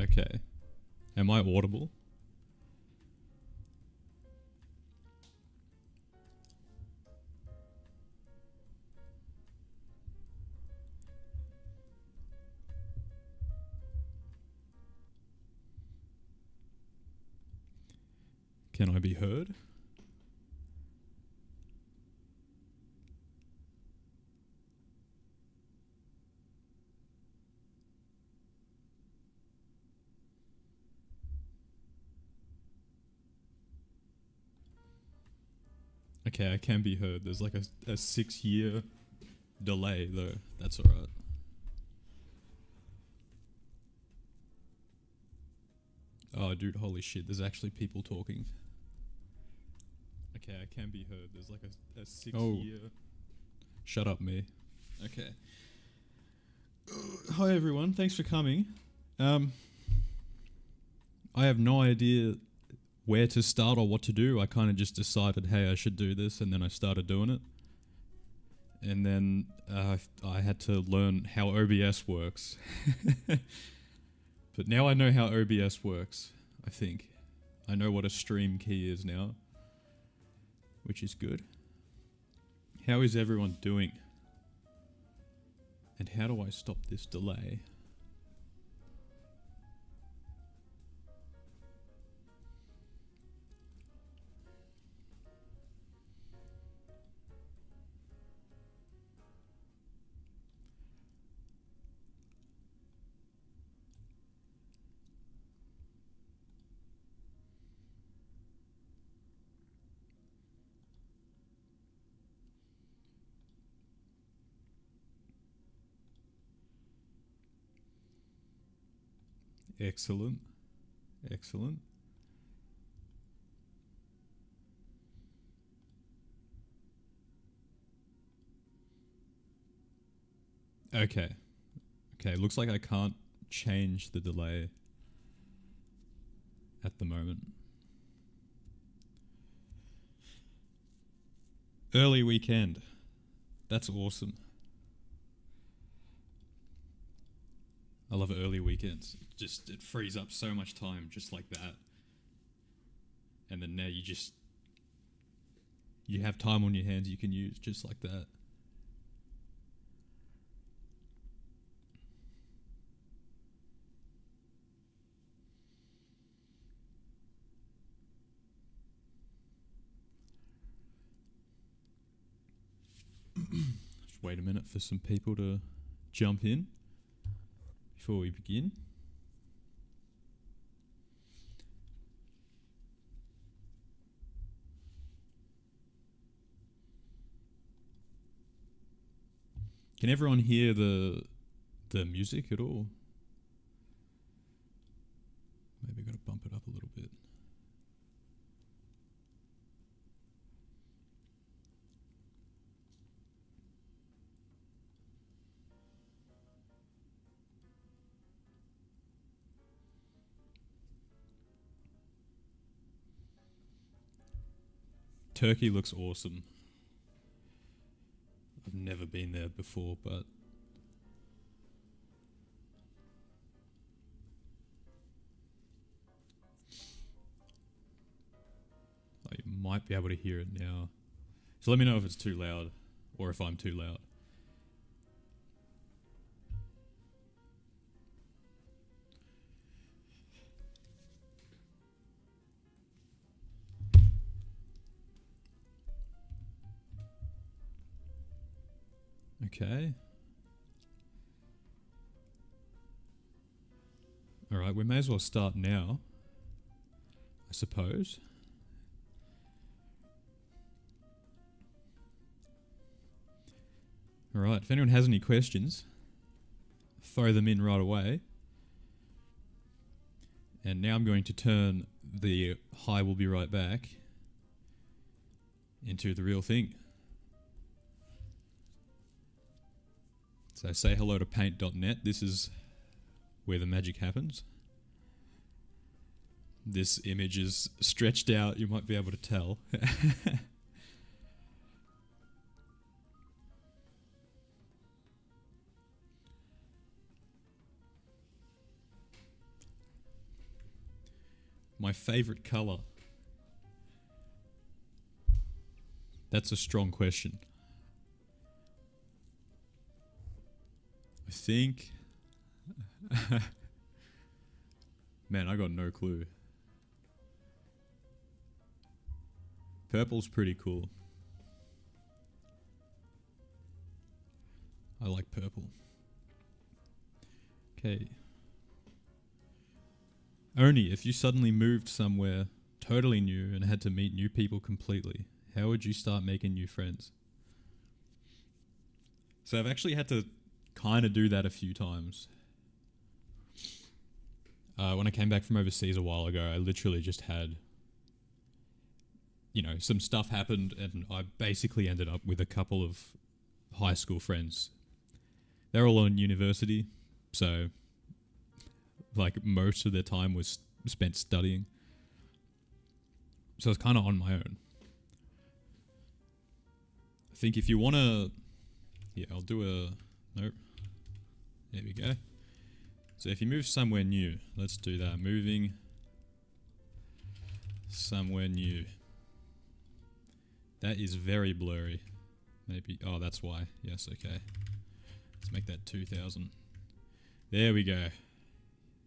Okay. Am I audible? Can I be heard? Okay, I can be heard. There's like a 6-year delay though. That's alright. Oh, dude, holy shit. There's actually people talking. Okay, I can be heard. There's like a 6-year... Shut up, me. Okay. Hi, everyone. Thanks for coming. I have no idea where to start or what to do. I kind of just decided, hey, I should do this, and then I started doing it. And then I had to learn how OBS works. But now I know how OBS works, I think. I know what a stream key is now, which is good. How is everyone doing? And how do I stop this delay? Excellent. Excellent. Okay. Okay, looks like I can't change the delay at the moment. Early weekend. That's awesome. I love early weekends. It frees up so much time just like that. And then now you have time on your hands you can use just like that. Just wait a minute for some people to jump in before we begin. Can everyone hear the music at all? Maybe gotta bump it up a little bit. Turkey looks awesome. I've never been there before, but you might be able to hear it now. So let me know if it's too loud or if I'm too loud. Okay. Alright, we may as well start now, I suppose. Alright, if anyone has any questions, throw them in right away. And now I'm going to turn the "hi, we'll be right back" into the real thing. So say hello to paint.net. This is where the magic happens. This image is stretched out, you might be able to tell. My favorite color. That's a strong question. I think... Man, I got no clue. Purple's pretty cool. I like purple. Okay. Only if you suddenly moved somewhere totally new and had to meet new people completely, how would you start making new friends? So I've actually had to kind of do that a few times. When I came back from overseas a while ago, I literally just had, some stuff happened and I basically ended up with a couple of high school friends. They're all in university, so like most of their time was spent studying. So I was kind of on my own. I think if you want to... Yeah, I'll do a... Nope. There we go. So if you move somewhere new, let's do that. Moving somewhere new. That is very blurry. Maybe... Oh, that's why. Yes, okay. Let's make that 2000. There we go.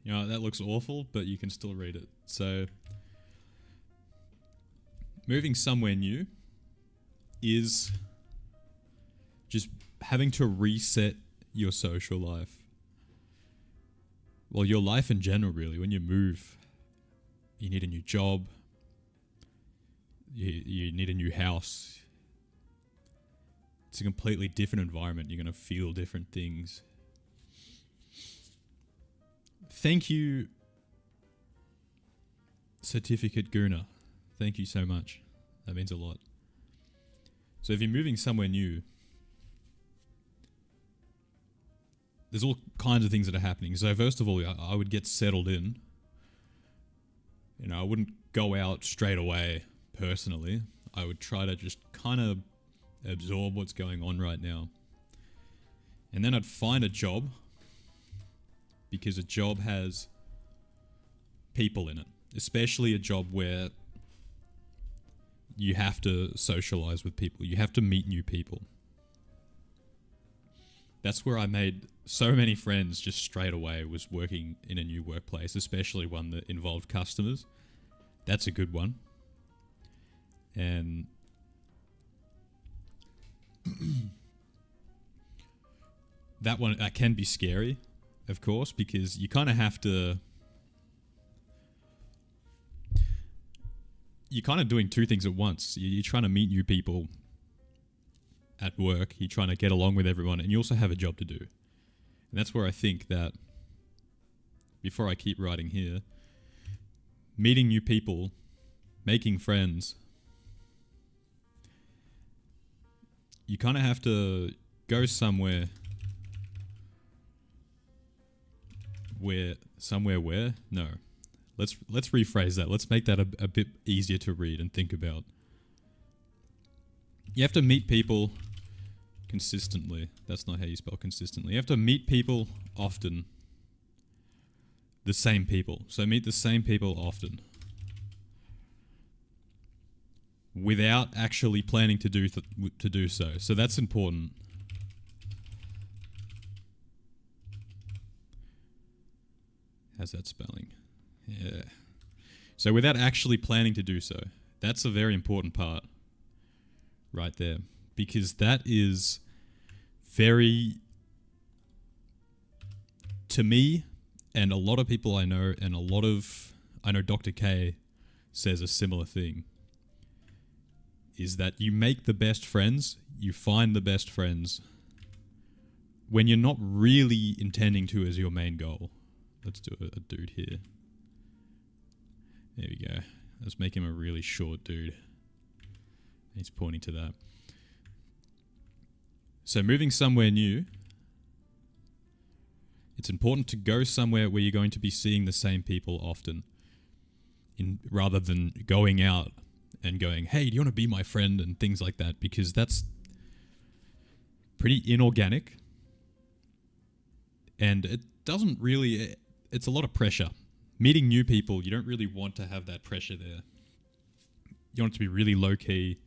That looks awful, but you can still read it. So, moving somewhere new is just having to reset your social life. Well, your life in general, really. When you move, you need a new job. You need a new house. It's a completely different environment. You're going to feel different things. Thank you, Certificate Guna. Thank you so much. That means a lot. So if you're moving somewhere new, there's all kinds of things that are happening. So first of all, I would get settled in. I wouldn't go out straight away personally. I would try to just kind of absorb what's going on right now. And then I'd find a job, because a job has people in it, especially a job where you have to socialize with people. You have to meet new people. That's where I made so many friends just straight away, was working in a new workplace, especially one that involved customers. That's a good one. And that can be scary, of course, because you kind of have to... You're kind of doing two things at once. You're trying to meet new people at work, you're trying to get along with everyone, and you also have a job to do. And that's where I think that, before I keep writing here, meeting new people, making friends, you kind of have to go somewhere where... No. Let's rephrase that. Let's make that a bit easier to read and think about. You have to meet people consistently. That's not how you spell consistently. You have to meet people often. The same people. So meet the same people often. Without actually planning to do so. So that's important. How's that spelling? Yeah. So without actually planning to do so. That's a very important part right there. Because that is very... To me, and a lot of people I know, and I know Dr. K says a similar thing, is that you make the best friends, you find the best friends when you're not really intending to as your main goal. Let's do a dude here. There we go. Let's make him a really short dude. He's pointing to that. So moving somewhere new, it's important to go somewhere where you're going to be seeing the same people often, rather than going out and going, hey, do you want to be my friend, and things like that, because that's pretty inorganic, and it doesn't really... It's a lot of pressure. Meeting new people, you don't really want to have that pressure there. You want it to be really low key,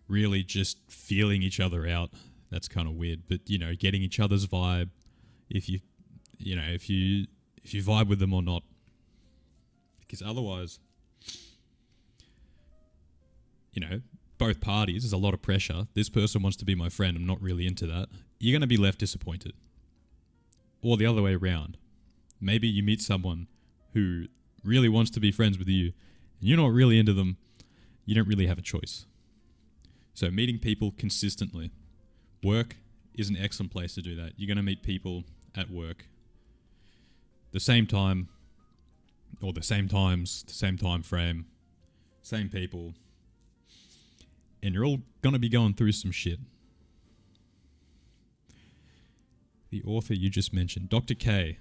really just feeling each other out. That's kind of weird, but getting each other's vibe. If you vibe with them or not, because otherwise, both parties, there's a lot of pressure. This person wants to be my friend. I'm not really into that. You're going to be left disappointed. Or the other way around. Maybe you meet someone who really wants to be friends with you and you're not really into them. You don't really have a choice. So meeting people consistently. Work is an excellent place to do that. You're going to meet people at work the same time or the same times, the same time frame, same people. And you're all going to be going through some shit. The author you just mentioned, Dr. K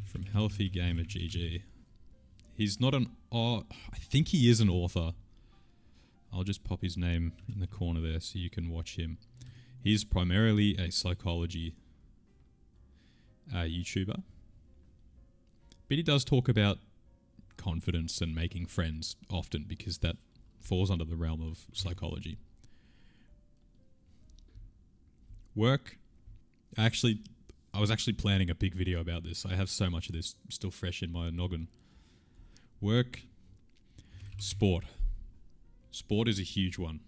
from Healthy Gamer GG. He's not I think he is an author. I'll just pop his name in the corner there so you can watch him. He's primarily a psychology YouTuber. But he does talk about confidence and making friends often because that falls under the realm of psychology. Work. I was actually planning a big video about this. I have so much of this still fresh in my noggin. Work. Sport. Sport is a huge one.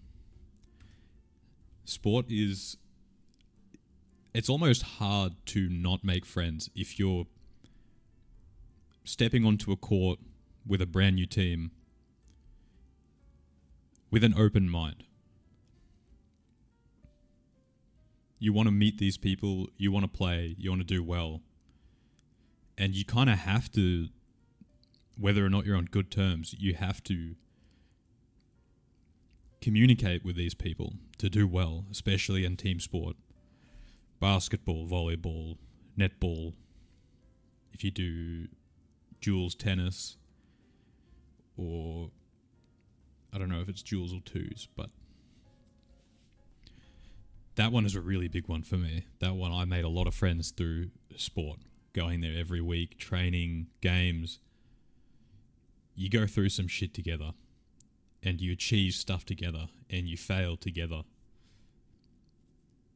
It's almost hard to not make friends if you're stepping onto a court with a brand new team with an open mind. You want to meet these people, you want to play, you want to do well. And you kind of have to, whether or not you're on good terms, you have to communicate with these people to do well, especially in team sport. Basketball, volleyball, netball. If you do duels tennis, or I don't know if it's duels or twos, but that one is a really big one for me. That one, I made a lot of friends through sport, going there every week, training, games. You go through some shit together and you achieve stuff together and you fail together.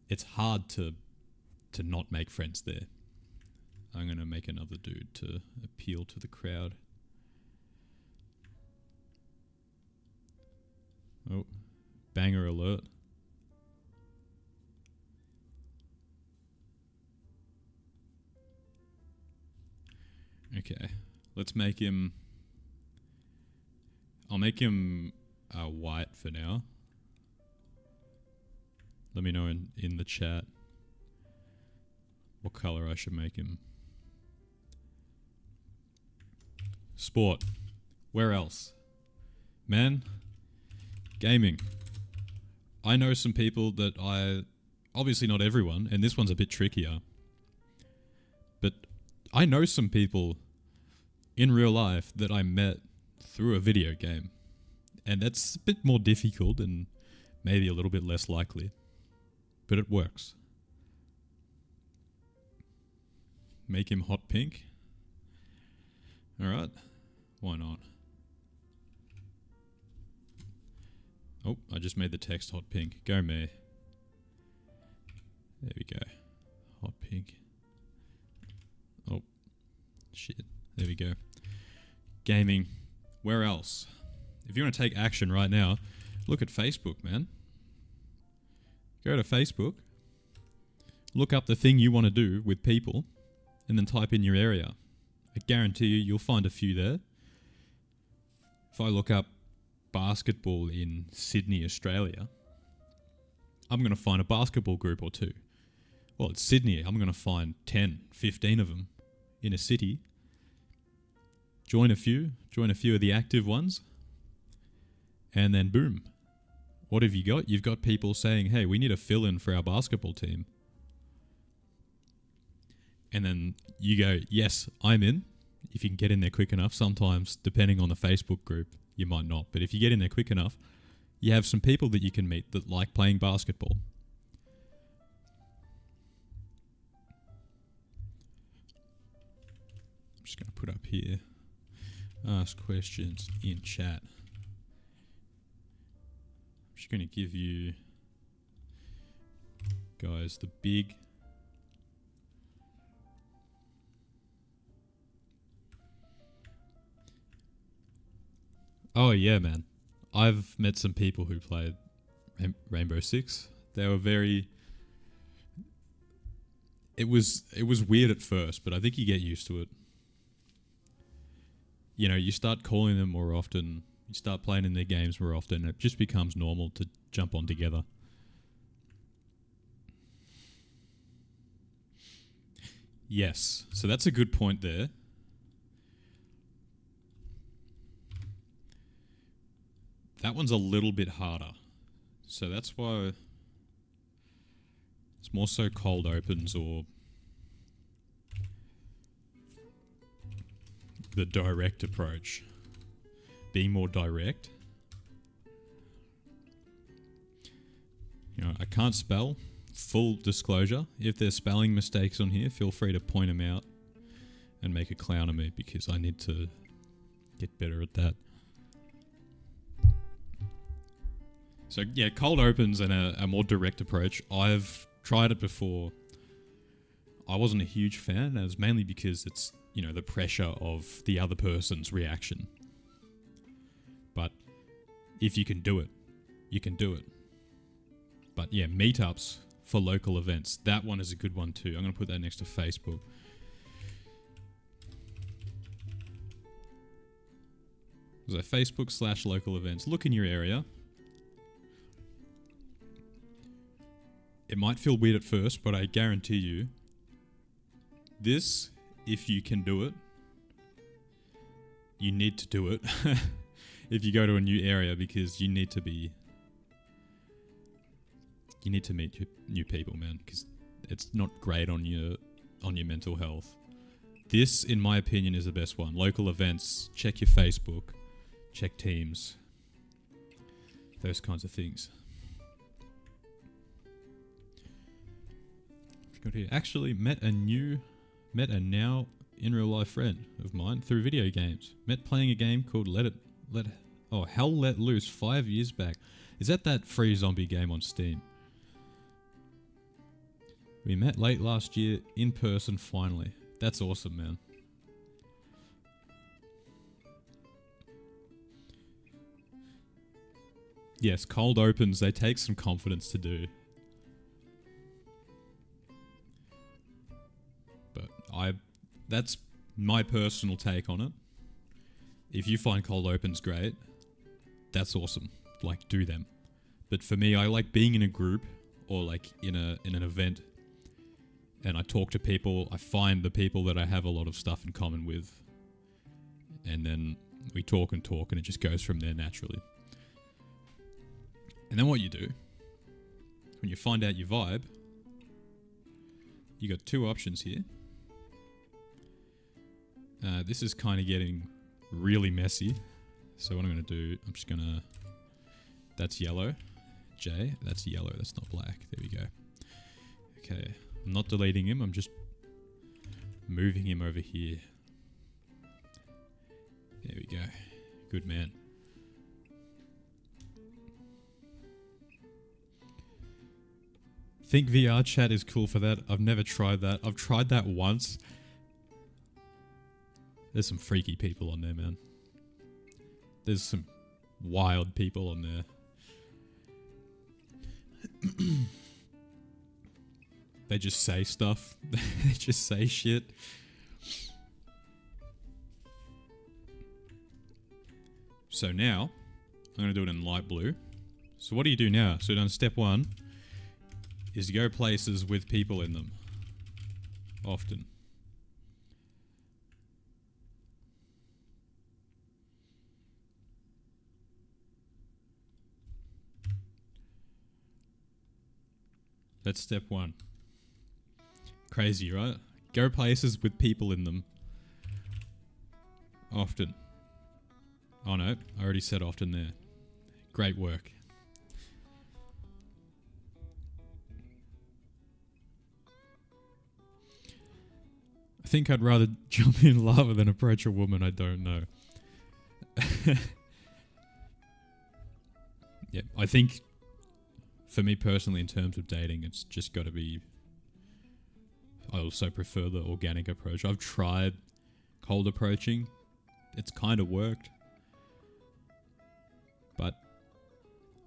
It's hard to not make friends there. I'm going to make another dude to appeal to the crowd. Oh, banger alert. Okay, let's make him... I'll make him white for now. Let me know in the chat what color I should make him. Sport. Where else? Man, gaming. I know some people that obviously not everyone, and this one's a bit trickier, but I know some people in real life that I met through a video game, and that's a bit more difficult and maybe a little bit less likely, but it works. Make him hot pink. Alright, why not? Oh, I just made the text hot pink. Go me. There we go. Hot pink. Oh, shit. There we go. Gaming. Where else? If you want to take action right now, look at Facebook, man. Go to Facebook. Look up the thing you want to do with people, and then type in your area. I guarantee you'll find a few there. If I look up basketball in Sydney, Australia, I'm going to find a basketball group or two. Well, it's Sydney. I'm going to find 10, 15 of them in a city. Join a few of the active ones, and then boom. What have you got? You've got people saying, hey, we need a fill-in for our basketball team. And then you go, yes, I'm in. If you can get in there quick enough, sometimes, depending on the Facebook group, you might not. But if you get in there quick enough, you have some people that you can meet that like playing basketball. just going to put up here. Ask questions in chat. I'm just going to give you guys the big... Oh yeah, man. I've met some people who played Rainbow Six. They were very... It was weird at first, but I think you get used to it. You know, you start calling them more often, you start playing in their games more often, and it just becomes normal to jump on together. Yes, so that's a good point there. That one's a little bit harder. So that's why it's more so cold opens or the direct approach. Being more direct. You know, I can't spell. Full disclosure. If there's spelling mistakes on here, feel free to point them out and make a clown of me because I need to get better at that. So yeah, cold opens and a more direct approach. I've tried it before. I wasn't a huge fan. And it was mainly because it's, you know, the pressure of the other person's reaction. But if you can do it, you can do it. But yeah, meetups for local events. That one is a good one too. I'm going to put that next to Facebook. So Facebook/local events. Look in your area. It might feel weird at first, but I guarantee you, this, if you can do it, you need to do it if you go to a new area because you need to meet new people, man, because it's not great on your mental health. This, in my opinion, is the best one. Local events, check your Facebook, check Teams, those kinds of things. Here. Actually met a now in real life friend of mine through video games. Met playing a game called Hell Let Loose 5 years back. Is that free zombie game on Steam? We met late last year in person finally. That's awesome, man. Yes, cold opens, they take some confidence to do. That's my personal take on it. If you find cold opens great, that's awesome. Like, do them. But for me, I like being in a group or like in an event, and I talk to people. I find the people that I have a lot of stuff in common with, and then we talk, and it just goes from there naturally. And then what you do, when you find out your vibe, you got two options here. This is kind of getting really messy. So what I'm going to do, that's yellow. J, that's yellow, that's not black. There we go. Okay, I'm not deleting him, I'm just moving him over here. There we go. Good man. Think VR chat is cool for that. I've never tried that. I've tried that once. There's some freaky people on there, man. There's some wild people on there. They just say stuff. They just say shit. So now, I'm going to do it in light blue. So what do you do now? So done step one is to go places with people in them. Often. That's step one. Crazy, right? Go places with people in them. Often. Oh no, I already said often there. Great work. I think I'd rather jump in lava than approach a woman I don't know. Yeah, I think for me personally, in terms of dating, it's just got to be. I also prefer the organic approach. I've tried cold approaching. It's kind of worked. But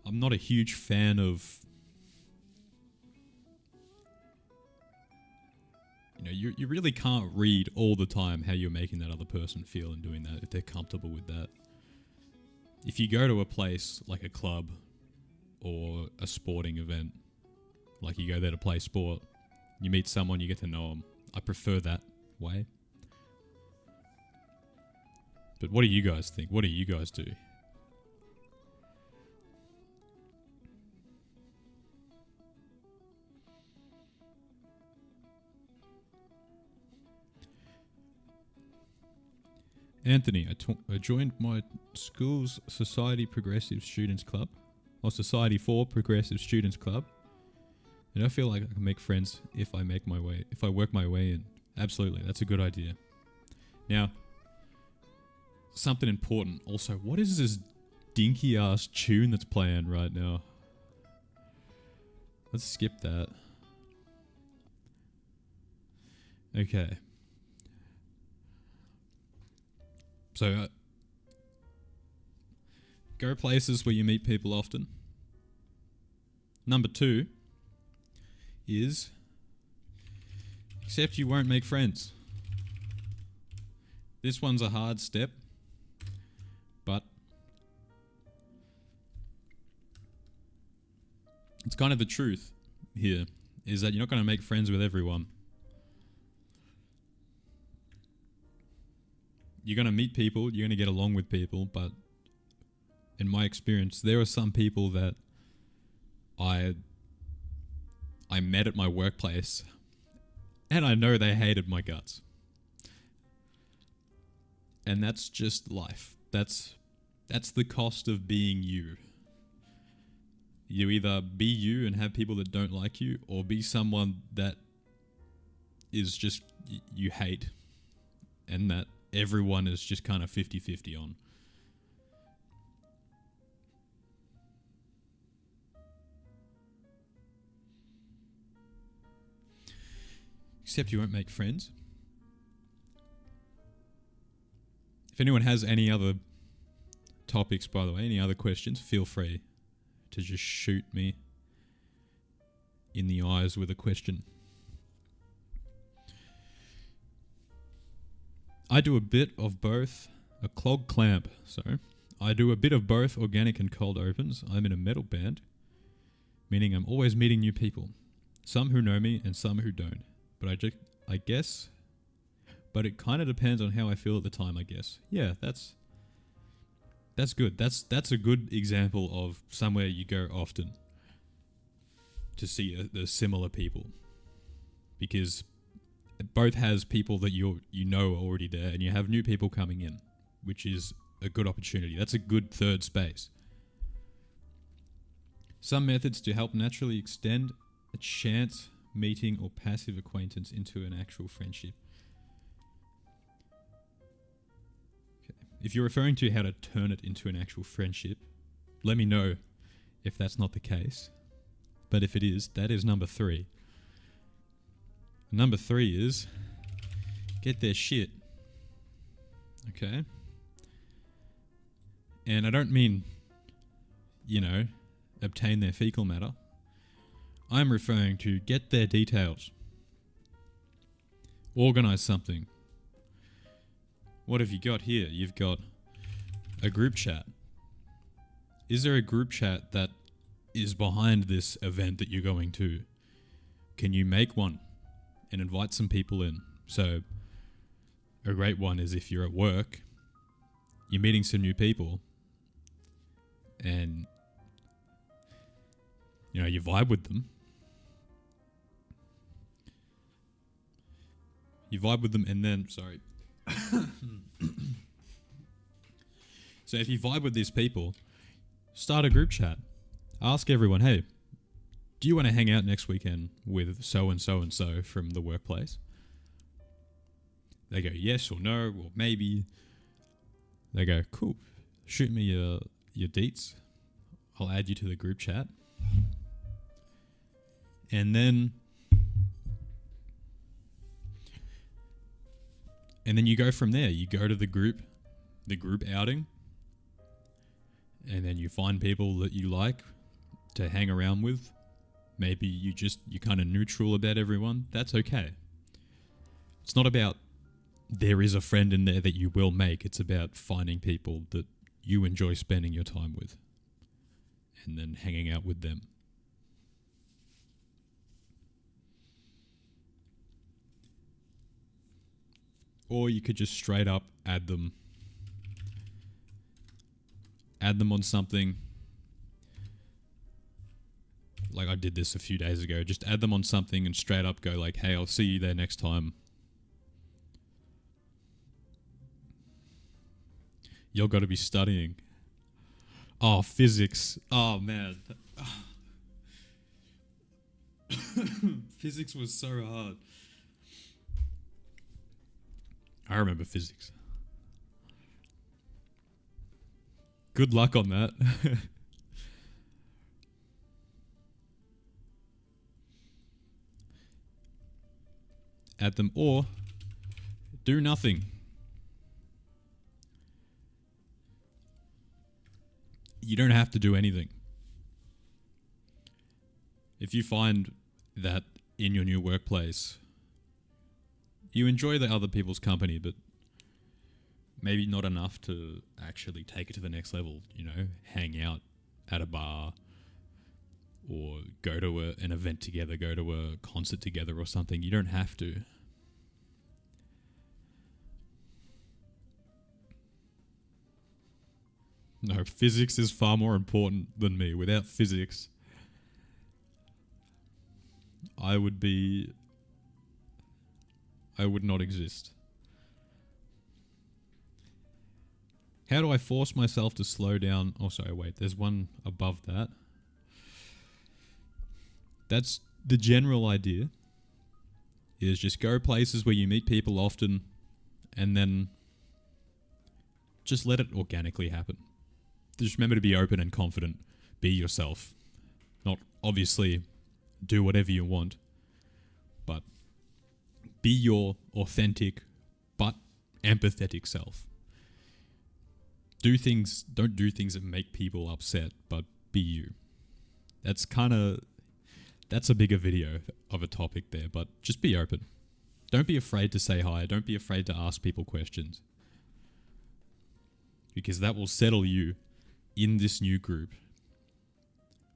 I'm not a huge fan of... You really can't read all the time how you're making that other person feel and doing that if they're comfortable with that. If you go to a place like a club or a sporting event, like you go there to play sport, you meet someone, you get to know them. I prefer that way. But what do you guys think? What do you guys do? Anthony, I joined my school's Society Progressive Students Club, or Society for Progressive Students Club, and I feel like I can make friends if I work my way in. Absolutely, that's a good idea. Now, something important also, what is this dinky ass tune that's playing right now? Let's skip that. Okay. So, go places where you meet people often. Number 2 is accept you won't make friends. This one's a hard step, but it's kind of the truth here, is that you're not going to make friends with everyone. You're going to meet people, you're going to get along with people, but in my experience, there are some people that I met at my workplace and I know they hated my guts. And that's just life. That's the cost of being you. You either be you and have people that don't like you, or be someone that is just you hate, and that everyone is just kind of 50-50 on. Except you won't make friends. If anyone has any other topics, by the way, any other questions, feel free to just shoot me in the eyes with a question. I do a bit of both, a clog clamp, so I do a bit of both organic and cold opens. I'm in a metal band, meaning I'm always meeting new people. Some who know me and some who don't. But I guess, but it kind of depends on how I feel at the time, I guess. Yeah, that's good. That's a good example of somewhere you go often to see the similar people, because it both has people that you know are already there, and you have new people coming in, which is a good opportunity. That's a good third space. Some methods to help naturally extend a chance meeting or passive acquaintance into an actual friendship. Okay. If you're referring to how to turn it into an actual friendship, let me know if that's not the case. But if it is, that is number 3. Number 3 is get their shit. Okay? And I don't mean, obtain their fecal matter. I'm referring to get their details. Organize something. What have you got here? You've got a group chat. Is there a group chat that is behind this event that you're going to? Can you make one and invite some people in? So a great one is if you're at work, you're meeting some new people, and you vibe with them. And then, sorry. So if you vibe with these people, start a group chat. Ask everyone, hey, do you want to hang out next weekend with so and so and so from the workplace? They go yes or no or maybe. They go, cool, shoot me your deets. I'll add you to the group chat. And then you go from there. You go to the group outing, and then you find people that you like to hang around with. Maybe you're kind of neutral about everyone. That's okay. It's not about there is a friend in there that you will make. It's about finding people that you enjoy spending your time with and then hanging out with them. Or you could just straight up add them on something. Like I did this a few days ago. Just add them on something and straight up go like, hey, I'll see you there next time. You're got to be studying. Oh, physics. Oh, man. Physics was so hard. I remember physics. Good luck on that. Add them or do nothing. You don't have to do anything. If you find that in your new workplace, you enjoy the other people's company, but maybe not enough to actually take it to the next level, hang out at a bar or go to an event together, go to a concert together or something. You don't have to. No, physics is far more important than me. Without physics, I would not exist. How do I force myself to slow down? Oh, sorry, wait. There's one above that. That's the general idea. Is just go places where you meet people often and then just let it organically happen. Just remember to be open and confident. Be yourself. Not obviously do whatever you want, but be your authentic but empathetic self. Don't do things that make people upset, but be you. That's a bigger video of a topic there, but just be open. Don't be afraid to say hi. Don't be afraid to ask people questions, because that will settle you in this new group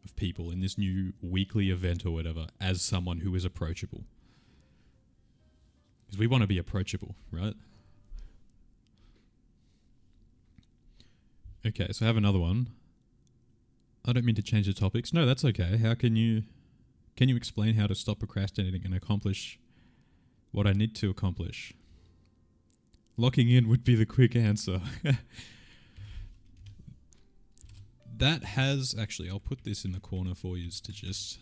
of people, in this new weekly event or whatever, as someone who is approachable. Because we want to be approachable, right? Okay, so I have another one. I don't mean to change the topics. No, that's okay. How can you explain how to stop procrastinating and accomplish what I need to accomplish? Locking in would be the quick answer. That has, actually, I'll put this in the corner for you to just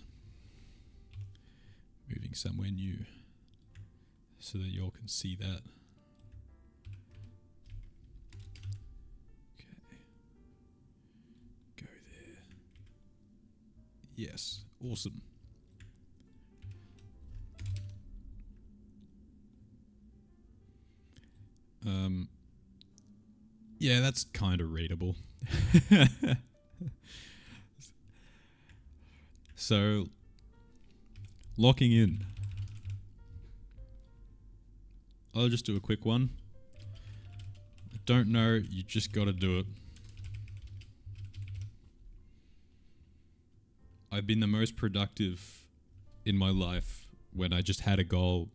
moving somewhere new so that you all can see that. Okay. Go there. Yes. Awesome. Yeah, that's kind of readable. So, locking in. I'll just do a quick one. I don't know, you just gotta do it. I've been the most productive in my life when I just had a goal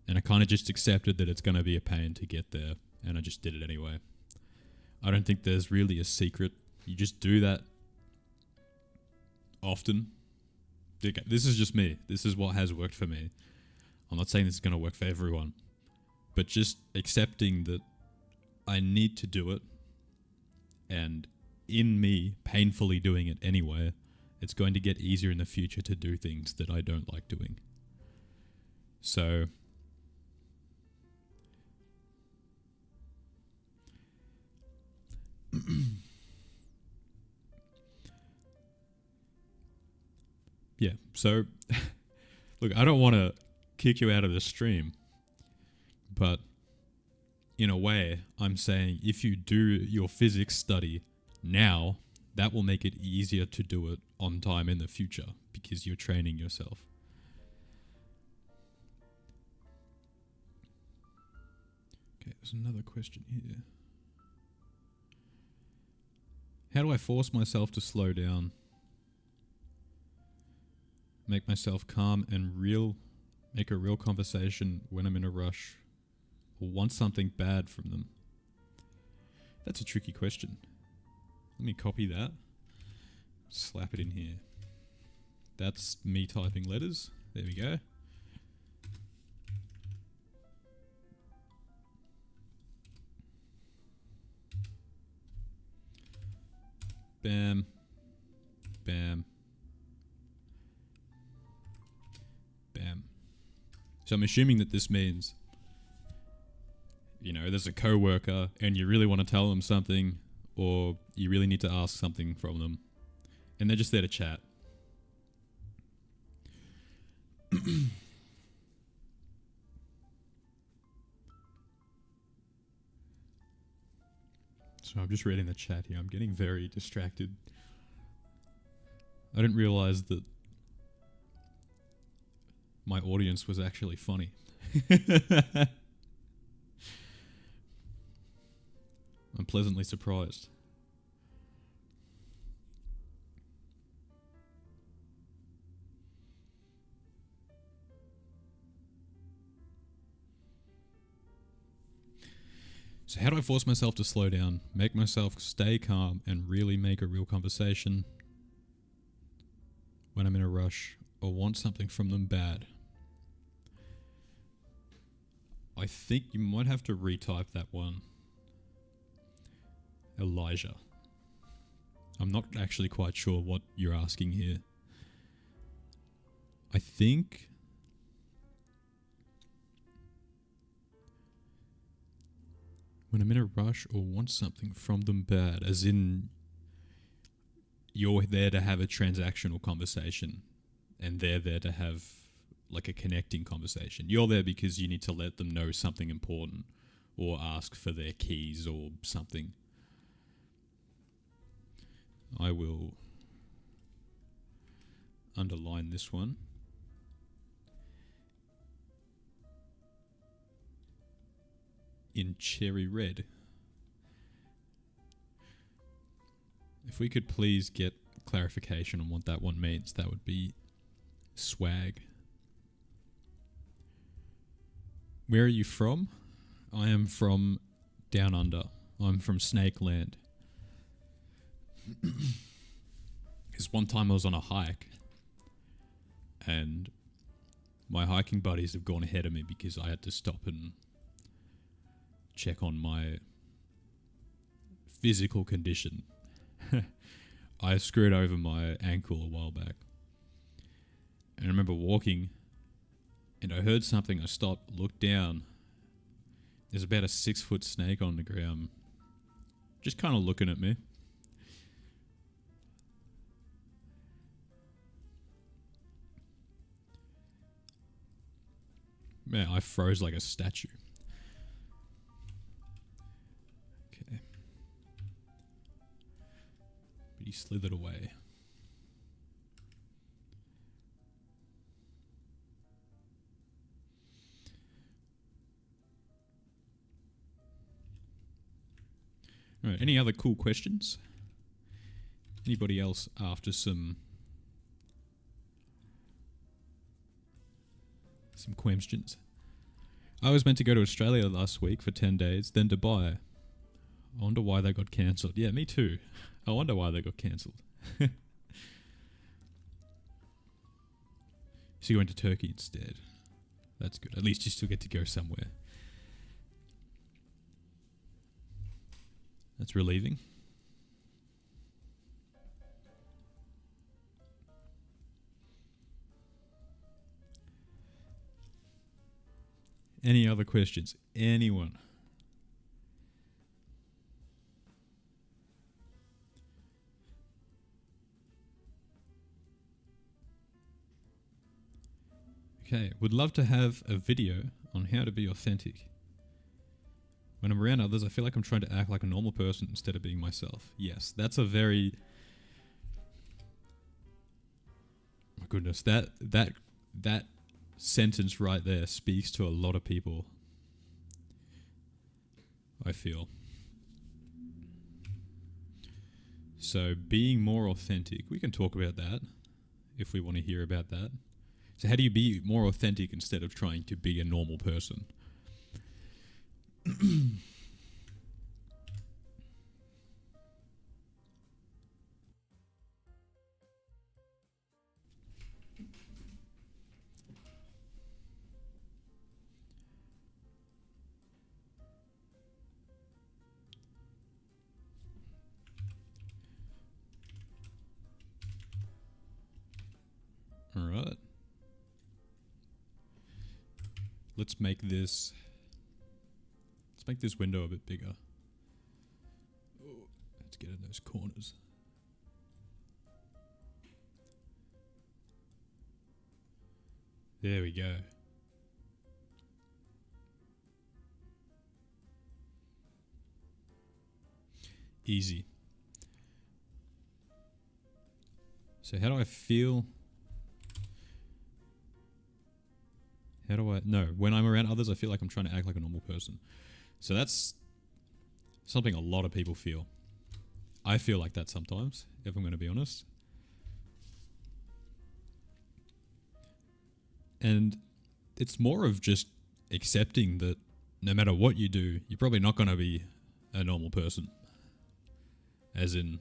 and I kind of just accepted that it's gonna be a pain to get there, and I just did it anyway. I don't think there's really a secret. You just do that often. Okay, this is just me. This is what has worked for me. I'm not saying this is going to work for everyone, but just accepting that I need to do it, and in me painfully doing it anyway, it's going to get easier in the future to do things that I don't like doing. So Yeah. So, look, I don't want to kick you out of the stream, but in a way, I'm saying if you do your physics study now, that will make it easier to do it on time in the future because you're training yourself. Okay, there's another question here. How do I force myself to slow down? Make myself calm and make a real conversation when I'm in a rush or want something bad from them? That's a tricky question. Let me copy that. Slap it in here. That's me typing letters. There we go. Bam. Bam. Bam. So I'm assuming that this means, there's a coworker and you really want to tell them something, or you really need to ask something from them, and they're just there to chat. So I'm just reading the chat here. I'm getting very distracted. I didn't realize that my audience was actually funny. I'm pleasantly surprised. So how do I force myself to slow down, make myself stay calm, and really make a real conversation when I'm in a rush or want something from them bad? I think you might have to retype that one. Elijah. I'm not actually quite sure what you're asking here. I think when I'm in a rush or want something from them bad, as in you're there to have a transactional conversation and they're there to have like a connecting conversation. You're there because you need to let them know something important or ask for their keys or something. I will underline this one. In cherry red. If we could please get clarification on what that one means, that would be swag. Where are you from? I am from down under. I'm from Snake Land. Because one time I was on a hike and my hiking buddies have gone ahead of me because I had to stop and check on my physical condition. I screwed over my ankle a while back. And I remember walking and I heard something. I stopped, looked down. There's about a 6-foot snake on the ground, just kind of looking at me. Man, I froze like a statue. Okay. But he slithered away. All right, any other cool questions? Anybody else after some questions? I was meant to go to Australia last week for 10 days, then Dubai. I wonder why they got cancelled. Yeah, me too. I wonder why they got cancelled. So you went to Turkey instead. That's good. At least you still get to go somewhere. That's relieving. Any other questions? Anyone? Okay, would love to have a video on how to be authentic. When I'm around others, I feel like I'm trying to act like a normal person instead of being myself. Yes, that's a very... My goodness, that sentence right there speaks to a lot of people, I feel. So being more authentic, we can talk about that if we want to hear about that. So how do you be more authentic instead of trying to be a normal person? All right. Let's make this window a bit bigger. Oh, let's get in those corners. There we go. Easy. So how do I feel? When I'm around others, I feel like I'm trying to act like a normal person. So that's something a lot of people feel. I feel like that sometimes, if I'm going to be honest. And it's more of just accepting that no matter what you do, you're probably not going to be a normal person. As in,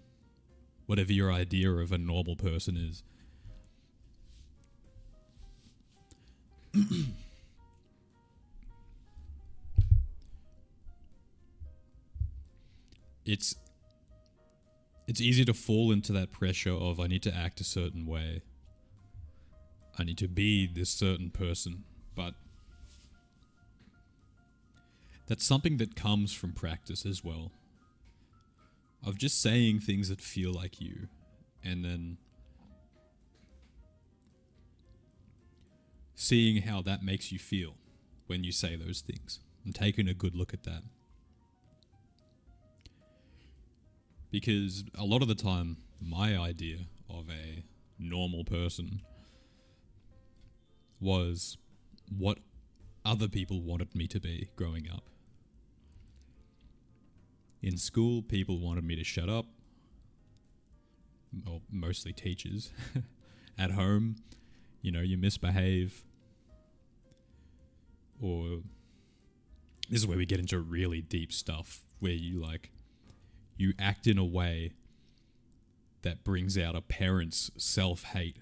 whatever your idea of a normal person is. It's easy to fall into that pressure of I need to act a certain way. I need to be this certain person, but that's something that comes from practice as well. Of just saying things that feel like you, and then seeing how that makes you feel when you say those things, and taking a good look at that. Because a lot of the time, my idea of a normal person was what other people wanted me to be growing up. In school, people wanted me to shut up. Well, mostly teachers. At home, you misbehave. Or this is where we get into really deep stuff where you act in a way that brings out a parent's self-hate,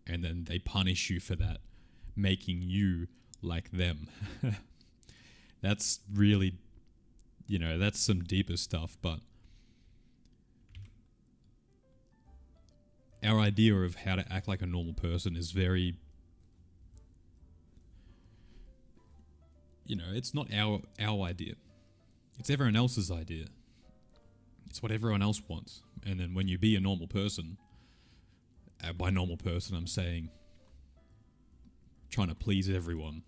and then they punish you for that, making you like them. That's really, that's some deeper stuff, but our idea of how to act like a normal person is very, it's not our idea. It's everyone else's idea. It's what everyone else wants. And then when you be a normal person, by normal person I'm saying trying to please everyone,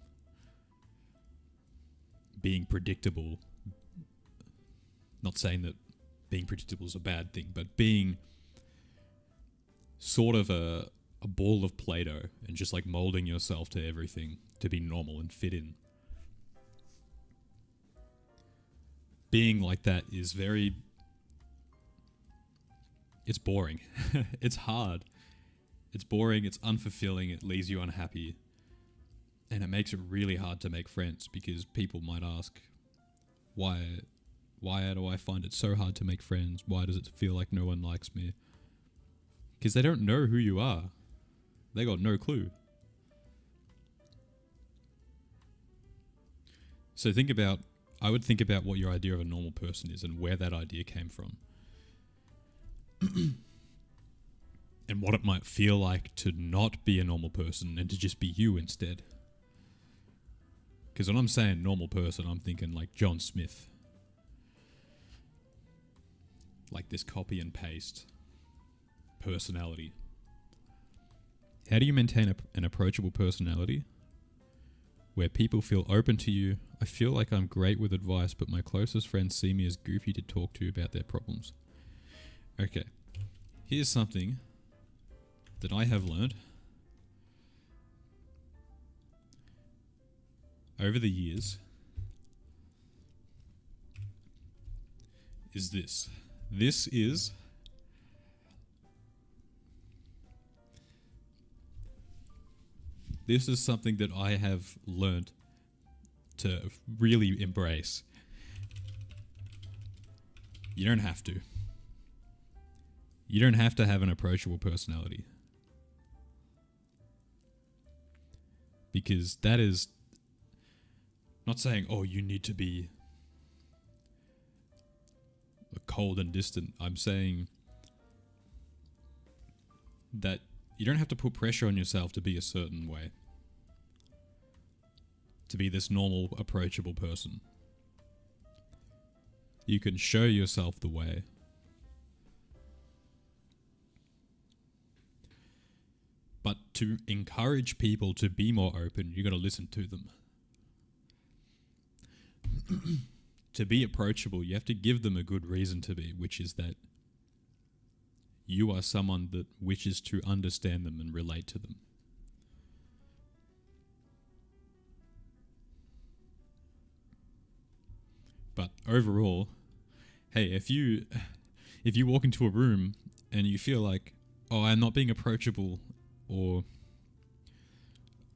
being predictable. Not saying that being predictable is a bad thing, but being sort of a ball of Play-Doh and just like molding yourself to everything to be normal and fit in. Being like that is it's boring. It's hard. It's boring, it's unfulfilling, it leaves you unhappy. And it makes it really hard to make friends because people might ask, why do I find it so hard to make friends? Why does it feel like no one likes me? Because they don't know who you are. They got no clue. So I would think about what your idea of a normal person is and where that idea came from. And what it might feel like to not be a normal person and to just be you instead. Because when I'm saying normal person, I'm thinking like John Smith. Like this copy and paste personality. How do you maintain an approachable personality? where people feel open to you. I feel like I'm great with advice, but my closest friends see me as goofy to talk to about their problems. Okay, here's something that I have learned over the years is this. This is something that I have learned to really embrace. You don't have to. You don't have to have an approachable personality. Because that is not saying, oh, you need to be cold and distant. I'm saying that you don't have to put pressure on yourself to be a certain way. To be this normal, approachable person. You can show yourself the way. But to encourage people to be more open, you got to listen to them. To be approachable, you have to give them a good reason to be, which is that you are someone that wishes to understand them and relate to them. But overall, hey, if you walk into a room and you feel like, oh, I'm not being approachable, or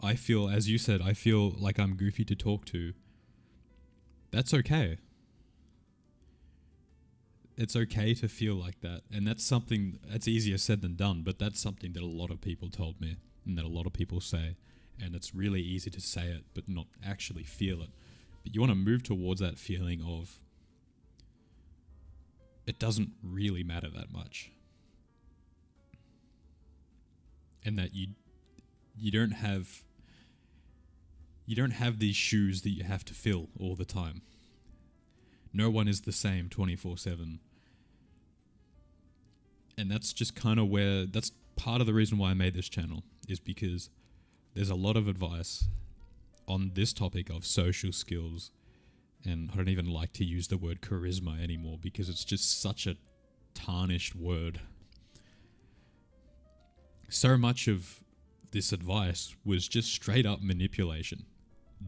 I feel, as you said, I feel like I'm goofy to talk to, that's okay. It's okay to feel like that. And that's something that's easier said than done, but that's something that a lot of people told me and that a lot of people say. And it's really easy to say it, but not actually feel it. But you want to move towards that feeling of it doesn't really matter that much. And that you don't have these shoes that you have to fill all the time. No one is the same 24/7. And that's just kind of that's part of the reason why I made this channel, is because there's a lot of advice on this topic of social skills, and I don't even like to use the word charisma anymore because it's just such a tarnished word. So much of this advice was just straight up manipulation.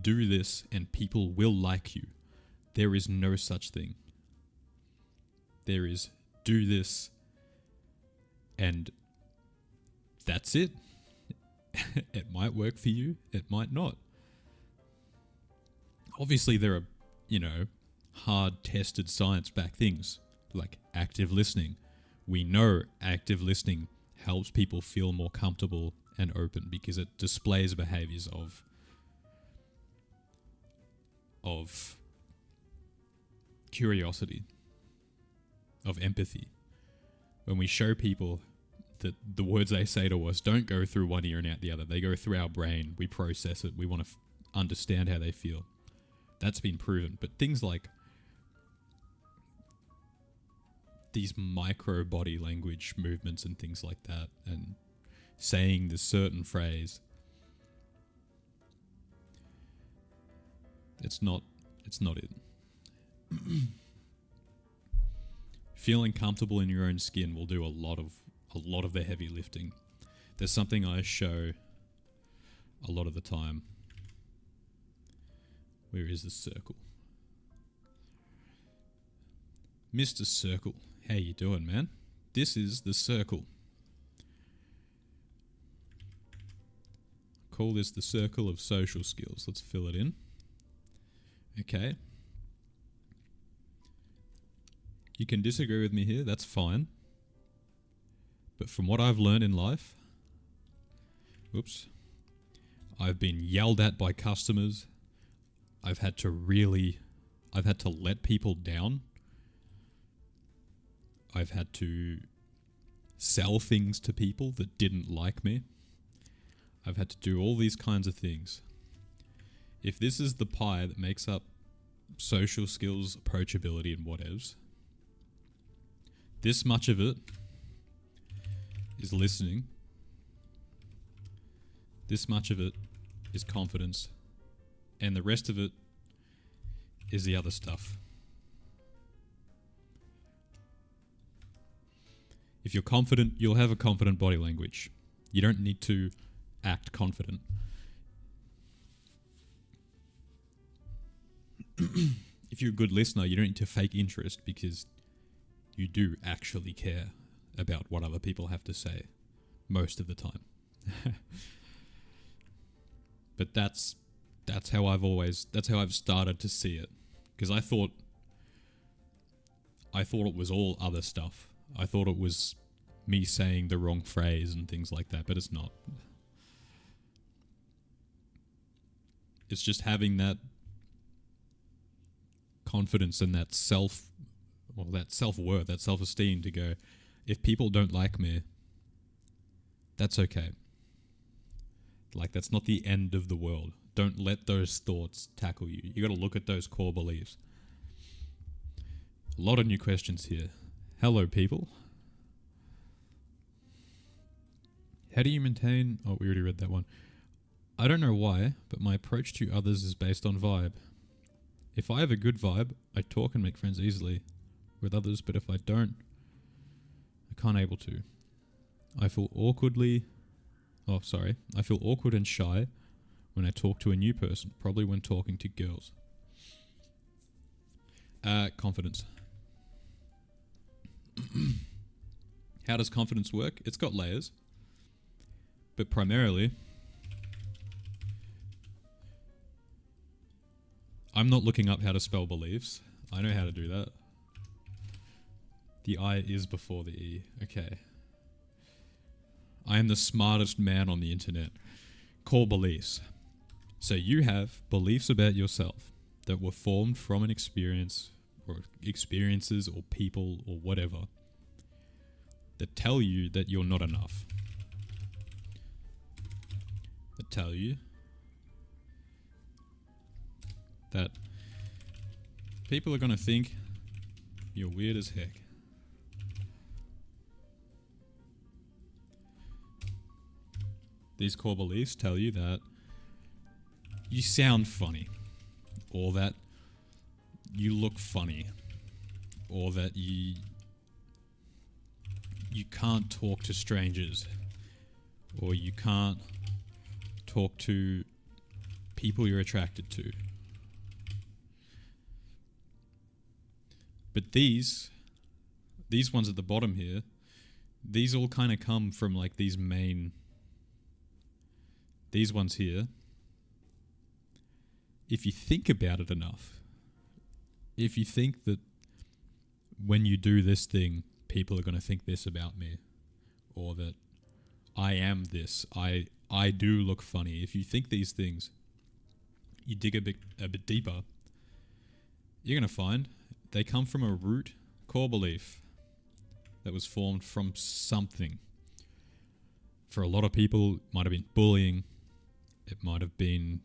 Do this and people will like you. There is no such thing. There is do this and that's it. It might work for you, it might not. Obviously there are, hard tested science-backed things like active listening. We know active listening helps people feel more comfortable and open because it displays behaviors of curiosity, of empathy. When we show people that the words they say to us don't go through one ear and out the other, they go through our brain, we process it, we want to understand how they feel. That's been proven. But things like these micro body language movements and things like that, and saying this certain phrase, it's not it. Feeling comfortable in your own skin will do a lot of the heavy lifting. There's something I show a lot of the time. Where is the circle? Mr. Circle, how you doing, man? This is the circle. Call this the circle of social skills. Let's fill it in. Okay. You can disagree with me here, that's fine. But from what I've learned in life, I've been yelled at by customers. I've had to let people down. I've had to sell things to people that didn't like me. I've had to do all these kinds of things. If this is the pie that makes up social skills, approachability, and whatevs, this much of it is listening. This much of it is confidence. And the rest of it is the other stuff. If you're confident, you'll have a confident body language. You don't need to act confident. If you're a good listener, you don't need to fake interest because you do actually care about what other people have to say most of the time. But that's how I've started to see it, because I thought it was all other stuff. I thought it was me saying the wrong phrase and things like that, but it's not. It's just having that confidence and that self-worth, that self-esteem to go, if people don't like me, that's okay. Like, that's not the end of the world. Don't let those thoughts tackle you. You got to look at those core beliefs. A lot of new questions here. Hello, people. How do you maintain... Oh, we already read that one. I don't know why, but my approach to others is based on vibe. If I have a good vibe, I talk and make friends easily with others, but if I don't, I can't able to. I feel awkward and shy when I talk to a new person, probably when talking to girls. Confidence. How does confidence work? It's got layers, but primarily, I'm not looking up how to spell beliefs. I know how to do that. The I is before the E. Okay. I am the smartest man on the internet. Core beliefs. So you have beliefs about yourself that were formed from an experience or experiences or people or whatever that tell you that you're not enough. That tell you that people are going to think you're weird as heck. These core beliefs tell you that you sound funny, or that you look funny, or that you can't talk to strangers, or you can't talk to people you're attracted to. But these ones at the bottom here, these all kind of come from like these ones here. If you think about it enough, if you think that when you do this thing, people are going to think this about me, or that I am this, I do look funny. If you think these things, you dig a bit deeper, you're going to find they come from a root core belief that was formed from something. For a lot of people, it might have been bullying. It might have been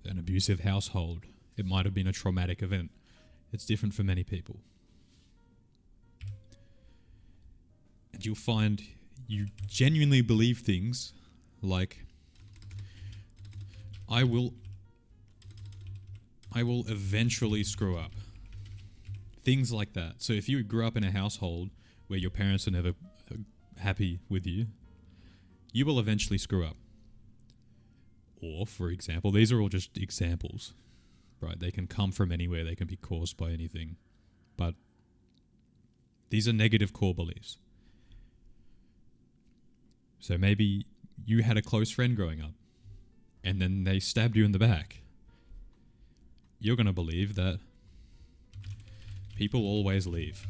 an abusive household. It might have been a traumatic event. It's different for many people. And you'll find you genuinely believe things like, I will eventually screw up. Things like that. So if you grew up in a household where your parents are never happy with you, you will eventually screw up. Or, for example, these are all just examples, right? They can come from anywhere. They can be caused by anything. But these are negative core beliefs. So maybe you had a close friend growing up, and then they stabbed you in the back. You're going to believe that people always leave.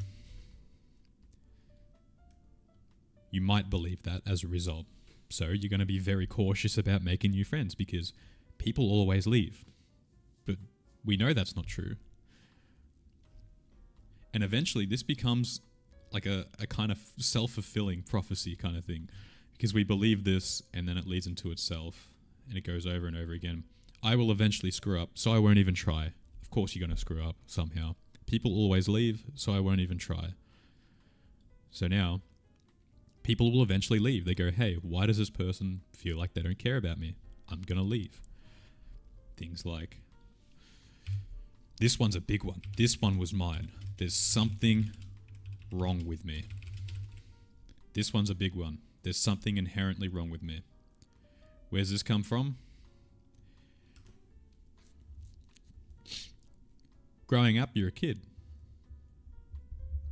You might believe that as a result. So you're going to be very cautious about making new friends because people always leave. But we know that's not true. And eventually this becomes like a kind of self-fulfilling prophecy kind of thing, because we believe this and then it leads into itself and it goes over and over again. I will eventually screw up, so I won't even try. Of course you're going to screw up somehow. People always leave, so I won't even try. So now, people will eventually leave. They go, hey, why does this person feel like they don't care about me? I'm going to leave. Things like, This one's a big one. This one was mine. There's something wrong with me. This one's a big one. There's something inherently wrong with me. Where's this come from? Growing up, you're a kid.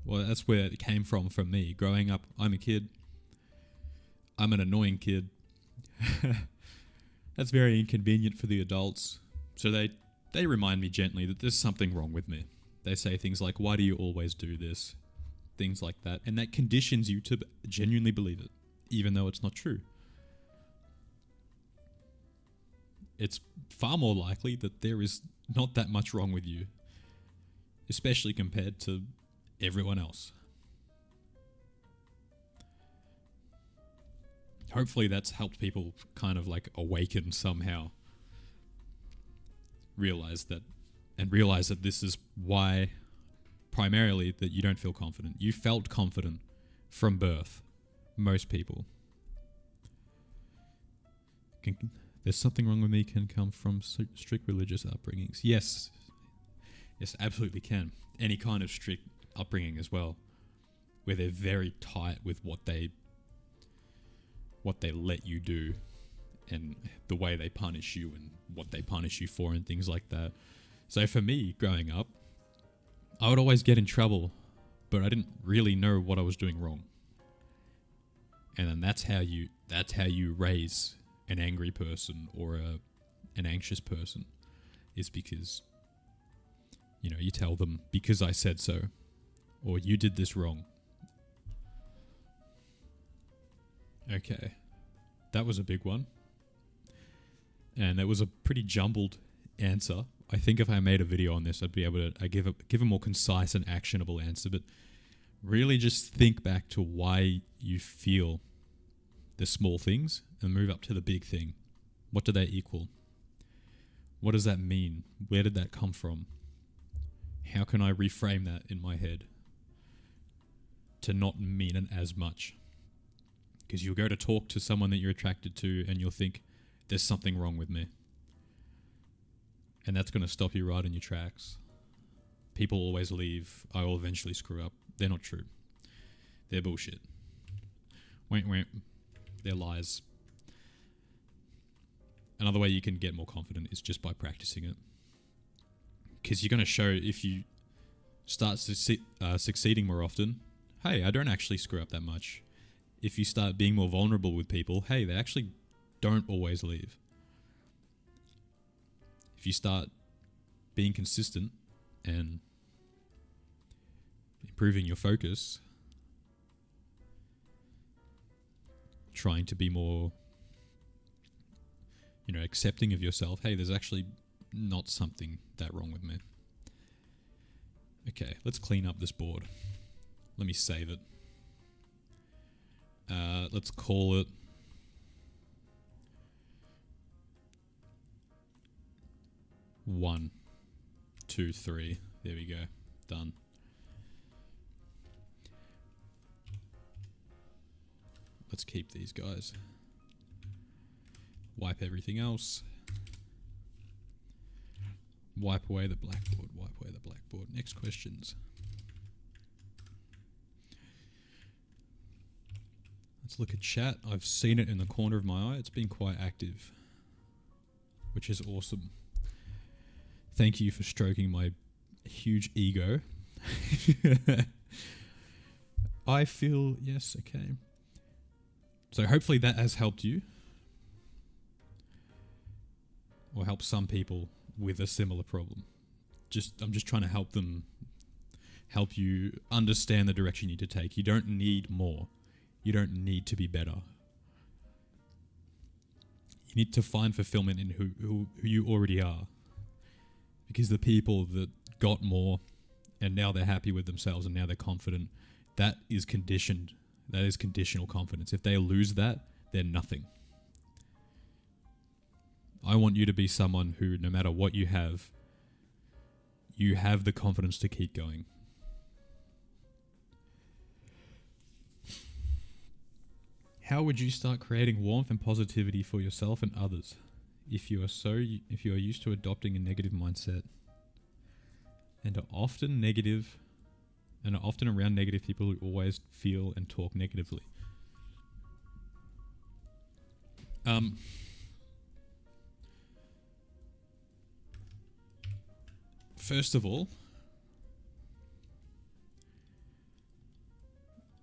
Well, that's where it came from me. Growing up, I'm a kid. I'm an annoying kid. That's very inconvenient for the adults. So they remind me gently that there's something wrong with me. They say things like, why do you always do this? Things like that. And that conditions you to genuinely believe it, even though it's not true. It's far more likely that there is not that much wrong with you, especially compared to everyone else. Hopefully that's helped people kind of like awaken somehow. Realize that this is why, primarily, that you don't feel confident. You felt confident from birth. Most people. There's something wrong with me can come from strict religious upbringings. Yes, absolutely can. Any kind of strict upbringing as well, where they're very tight with what they let you do and the way they punish you and what they punish you for and things like that. So for me, growing up, I would always get in trouble, but I didn't really know what I was doing wrong. And then that's how you raise an angry person or an anxious person, is because, you tell them, because I said so, or you did this wrong. Okay, that was a big one. And it was a pretty jumbled answer. I think if I made a video on this, I'd be able to give a more concise and actionable answer. But really just think back to why you feel the small things and move up to the big thing. What do they equal? What does that mean? Where did that come from? How can I reframe that in my head to not mean it as much? Because you'll go to talk to someone that you're attracted to and you'll think, there's something wrong with me. And that's going to stop you right in your tracks. People always leave. I will eventually screw up. They're not true. They're bullshit. Wait. They're lies. Another way you can get more confident is just by practicing it. Because you're going to show, if you start succeeding more often, hey, I don't actually screw up that much. If you start being more vulnerable with people, hey, they actually don't always leave. If you start being consistent and improving your focus, trying to be more, accepting of yourself, hey, there's actually not something that wrong with me. Okay, let's clean up this board. Let me save it. Let's call it one, two, three. There we go. Done. Let's keep these guys. Wipe everything else. Wipe away the blackboard. Wipe away the blackboard. Next questions. Let's look at chat. I've seen it in the corner of my eye. It's been quite active, which is awesome. Thank you for stroking my huge ego. I feel, yes, okay. So hopefully that has helped you, or help some people with a similar problem. I'm just trying to help you understand the direction you need to take. You don't need more. You don't need to be better. You need to find fulfillment in who you already are. Because the people that got more and now they're happy with themselves and now they're confident, that is conditioned. That is conditional confidence. If they lose that, they're nothing. I want you to be someone who, no matter what you have the confidence to keep going. How would you start creating warmth and positivity for yourself and others if you are used to adopting a negative mindset? and are often negative and are often around negative people who always feel and talk negatively. First of all,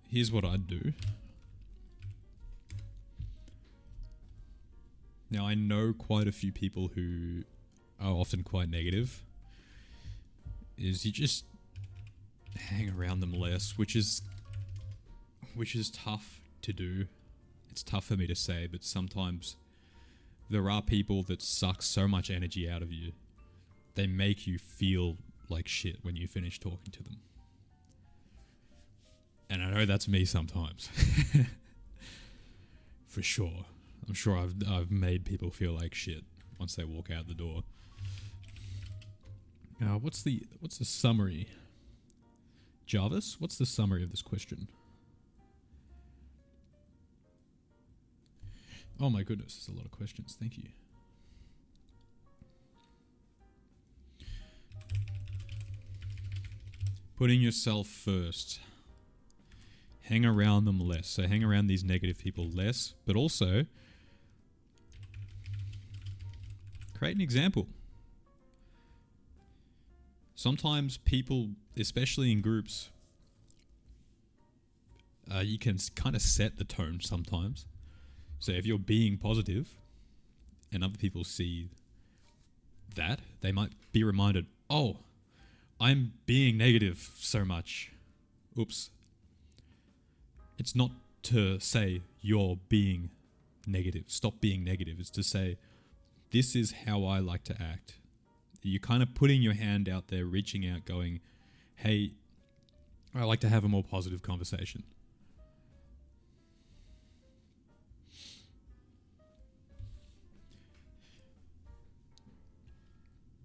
here's what I'd do. Now, I know quite a few people who are often quite negative. Is you just hang around them less, which is tough to do. It's tough for me to say, but sometimes there are people that suck so much energy out of you. They make you feel like shit when you finish talking to them. And I know that's me sometimes. For sure. I'm sure I've made people feel like shit once they walk out the door. What's the summary? Jarvis, what's the summary of this question? Oh my goodness, there's a lot of questions. Thank you. Putting yourself first. Hang around them less. So hang around these negative people less, but also create an example. Sometimes people, especially in groups, you can kind of set the tone sometimes. So if you're being positive and other people see that, they might be reminded, oh, I'm being negative so much. Oops. It's not to say you're being negative. Stop being negative. It's to say, this is how I like to act. You're kind of putting your hand out there, reaching out, going, hey, I like to have a more positive conversation.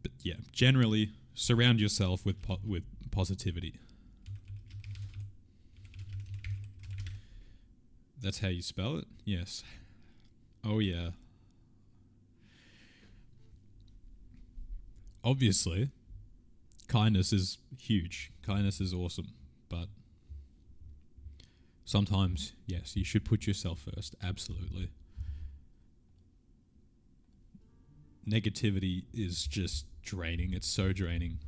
But yeah, generally, surround yourself with positivity. That's how you spell it? Yes. Oh yeah. Obviously, kindness is huge. Kindness is awesome. But sometimes, yes, you should put yourself first. Absolutely. Negativity is just draining. It's so draining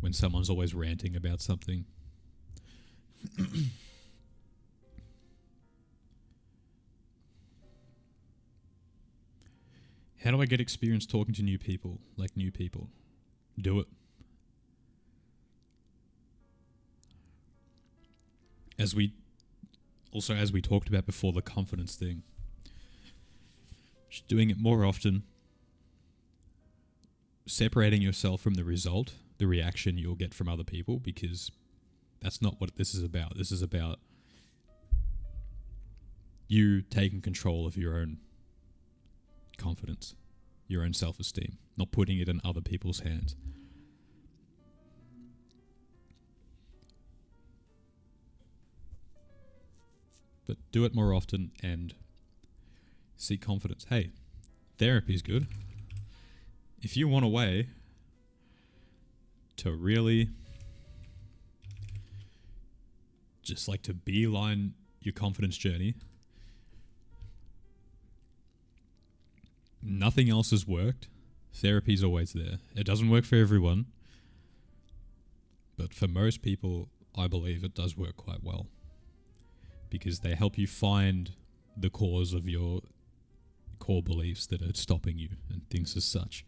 when someone's always ranting about something. How do I get experience talking to new people, like new people? Do it. As we talked about before, the confidence thing. Just doing it more often. Separating yourself from the result, the reaction you'll get from other people, because that's not what this is about. This is about you taking control of your own confidence, your own self-esteem, not putting it in other people's hands. But do it more often and seek confidence. Hey, therapy is good. If you want a way to really just like to beeline your confidence journey, nothing else has worked. Therapy's always there. It doesn't work for everyone, but for most people, I believe it does work quite well, because they help you find the cause of your core beliefs that are stopping you and things as such.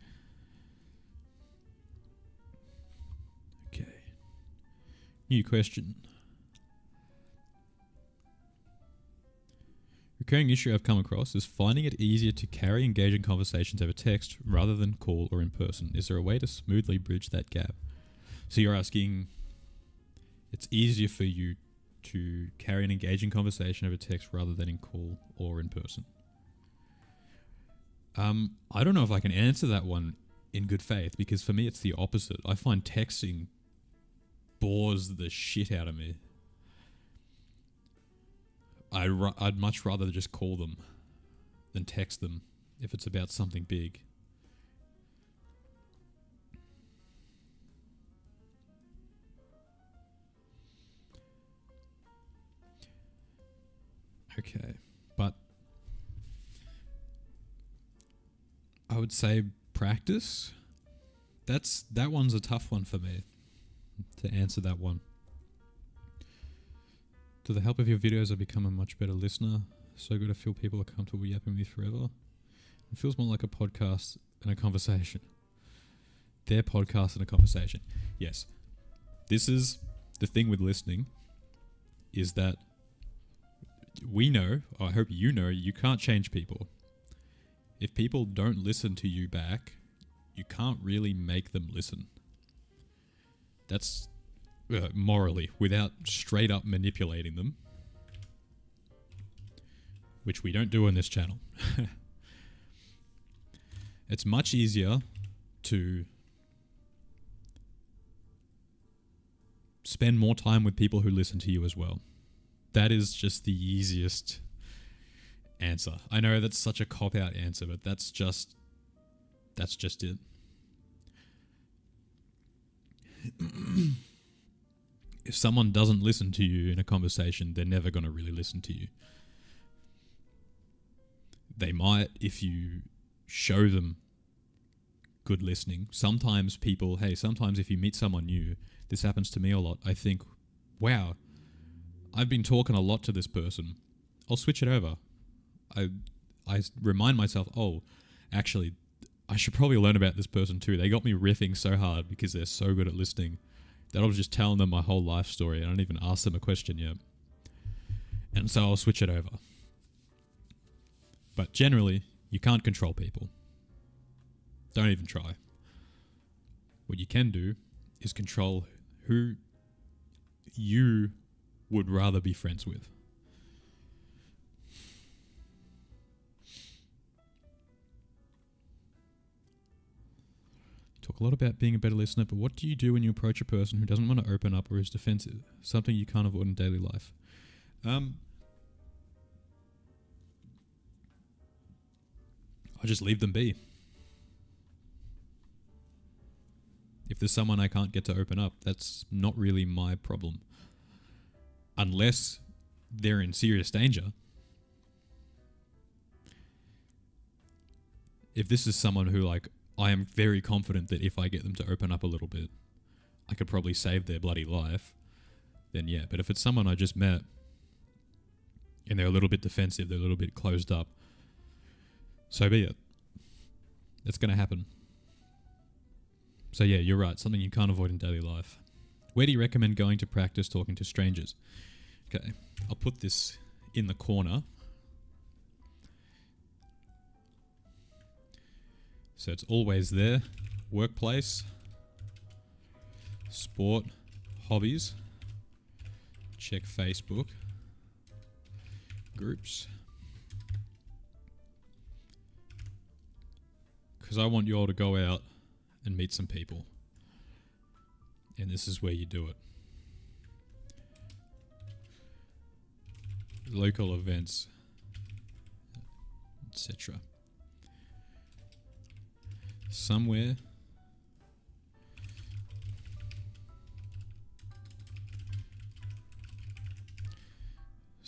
Okay. New question. Recurring issue I've come across is finding it easier to carry engaging conversations over text rather than call or in person. Is there a way to smoothly bridge that gap? So you're asking, it's easier for you to carry an engaging conversation over text rather than in call or in person. I don't know if I can answer that one in good faith, because for me it's the opposite. I find texting bores the shit out of me. I'd much rather just call them than text them if it's about something big. Okay. But I would say practice. That one's a tough one for me to answer that one. To the help of your videos, I've become a much better listener. So good to feel people are comfortable yapping with me forever. It feels more like a podcast and a conversation. Their podcast and a conversation. Yes. This is the thing with listening, is that we know, or I hope you know, you can't change people. If people don't listen to you back, you can't really make them listen. That's morally, without straight up manipulating them, which we don't do on this channel. It's much easier to spend more time with people who listen to you as well. That is just the easiest answer. I know that's such a cop-out answer, but that's just it. If someone doesn't listen to you in a conversation, they're never going to really listen to you. They might if you show them good listening. Sometimes if you meet someone new, this happens to me a lot. I think, wow, I've been talking a lot to this person. I'll switch it over. I remind myself, oh, actually, I should probably learn about this person too. They got me riffing so hard because they're so good at listening that I was just telling them my whole life story. I don't even ask them a question yet. And so I'll switch it over. But generally, you can't control people. Don't even try. What you can do is control who you would rather be friends with. Talk a lot about being a better listener, but what do you do when you approach a person who doesn't want to open up or is defensive? Something you can't avoid in daily life. I just leave them be. If there's someone I can't get to open up, that's not really my problem. Unless they're in serious danger. If this is someone who, I am very confident that if I get them to open up a little bit, I could probably save their bloody life, then yeah. But if it's someone I just met, and they're a little bit defensive, they're a little bit closed up, so be it. It's going to happen. So yeah, you're right. Something you can't avoid in daily life. Where do you recommend going to practice talking to strangers? Okay, I'll put this in the corner. So it's always there. Workplace, sport, hobbies. Check Facebook. Groups. Because I want you all to go out and meet some people. And this is where you do it. Local events, etc. Somewhere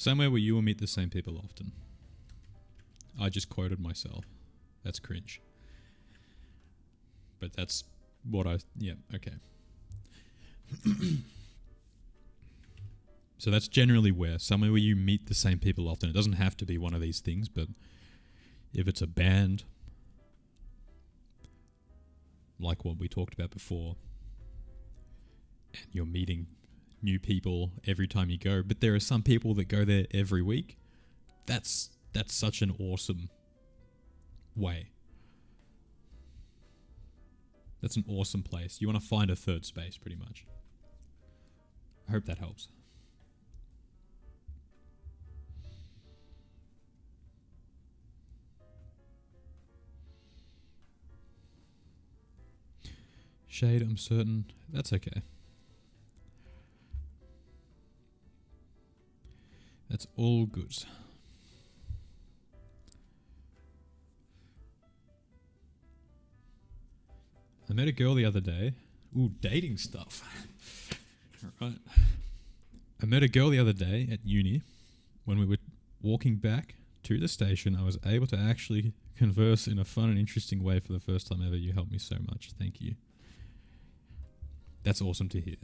where you will meet the same people often. I just quoted myself. That's cringe. But that's what okay. So that's generally somewhere where you meet the same people often. It doesn't have to be one of these things, but if it's a band, like what we talked about before, and you're meeting new people every time you go, but there are some people that go there every week, that's such an awesome way. That's an awesome place. You want to find a third space, pretty much. I hope that helps. Shade, I'm certain. That's okay. That's all good. I met a girl the other day. Ooh, dating stuff. All right. I met a girl the other day at uni when we were walking back to the station, I was able to actually converse in a fun and interesting way for the first time ever. You helped me so much. Thank you. That's awesome to hear.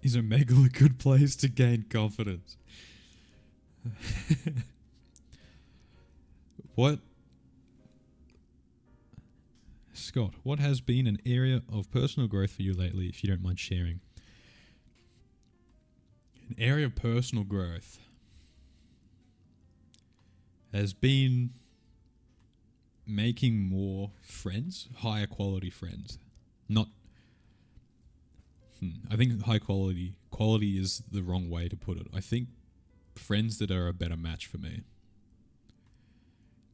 Is Omegle a good place to gain confidence? What? Scott, what has been an area of personal growth for you lately, if you don't mind sharing? An area of personal growth has been making more friends, higher quality friends. Not I think quality is the wrong way to put it. I think friends that are a better match for me.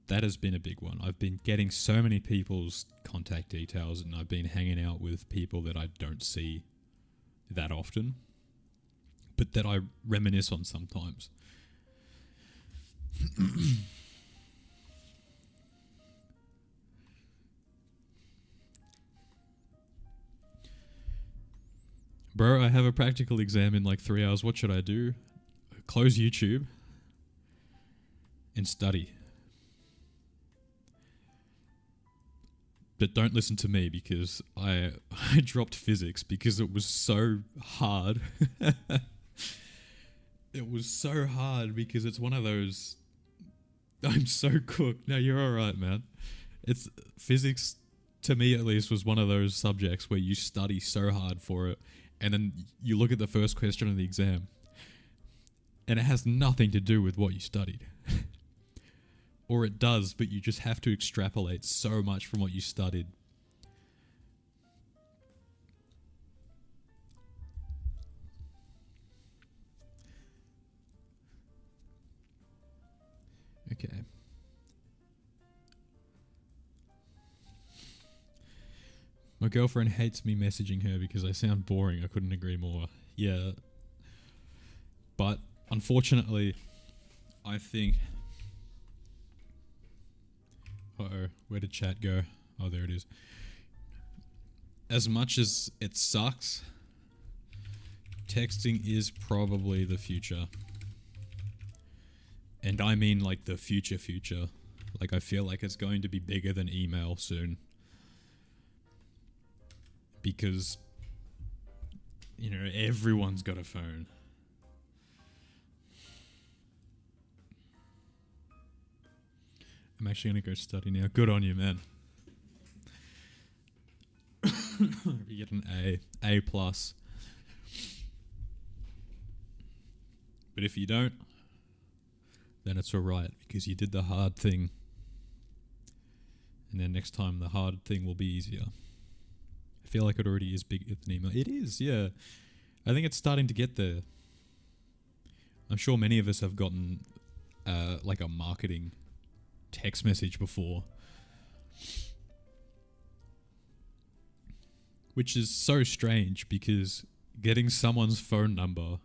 That has been a big one. I've been getting so many people's contact details, and I've been hanging out with people that I don't see that often, but that I reminisce on sometimes. Bro, I have a practical exam in like 3 hours. What should I do? Close YouTube and study. But don't listen to me because I dropped physics because it was so hard. It was so hard because it's one of those... I'm so cooked. No, you're alright, man. It's physics, to me at least, was one of those subjects where you study so hard for it, and then you look at the first question of the exam, and it has nothing to do with what you studied. Or it does, but you just have to extrapolate so much from what you studied. Okay. My girlfriend hates me messaging her because I sound boring. I couldn't agree more. Yeah. But unfortunately, I think... Uh-oh, where did chat go? Oh, there it is. As much as it sucks, texting is probably the future. And I mean like the future. Like I feel like it's going to be bigger than email soon. Because, you know, everyone's got a phone. I'm actually going to go study now. Good on you, man. You get an A+. But if you don't, then it's alright because you did the hard thing. And then next time the hard thing will be easier. I feel like it already is bigger than email. It is, yeah. I think it's starting to get there. I'm sure many of us have gotten like a marketing text message before, which is so strange because getting someone's phone number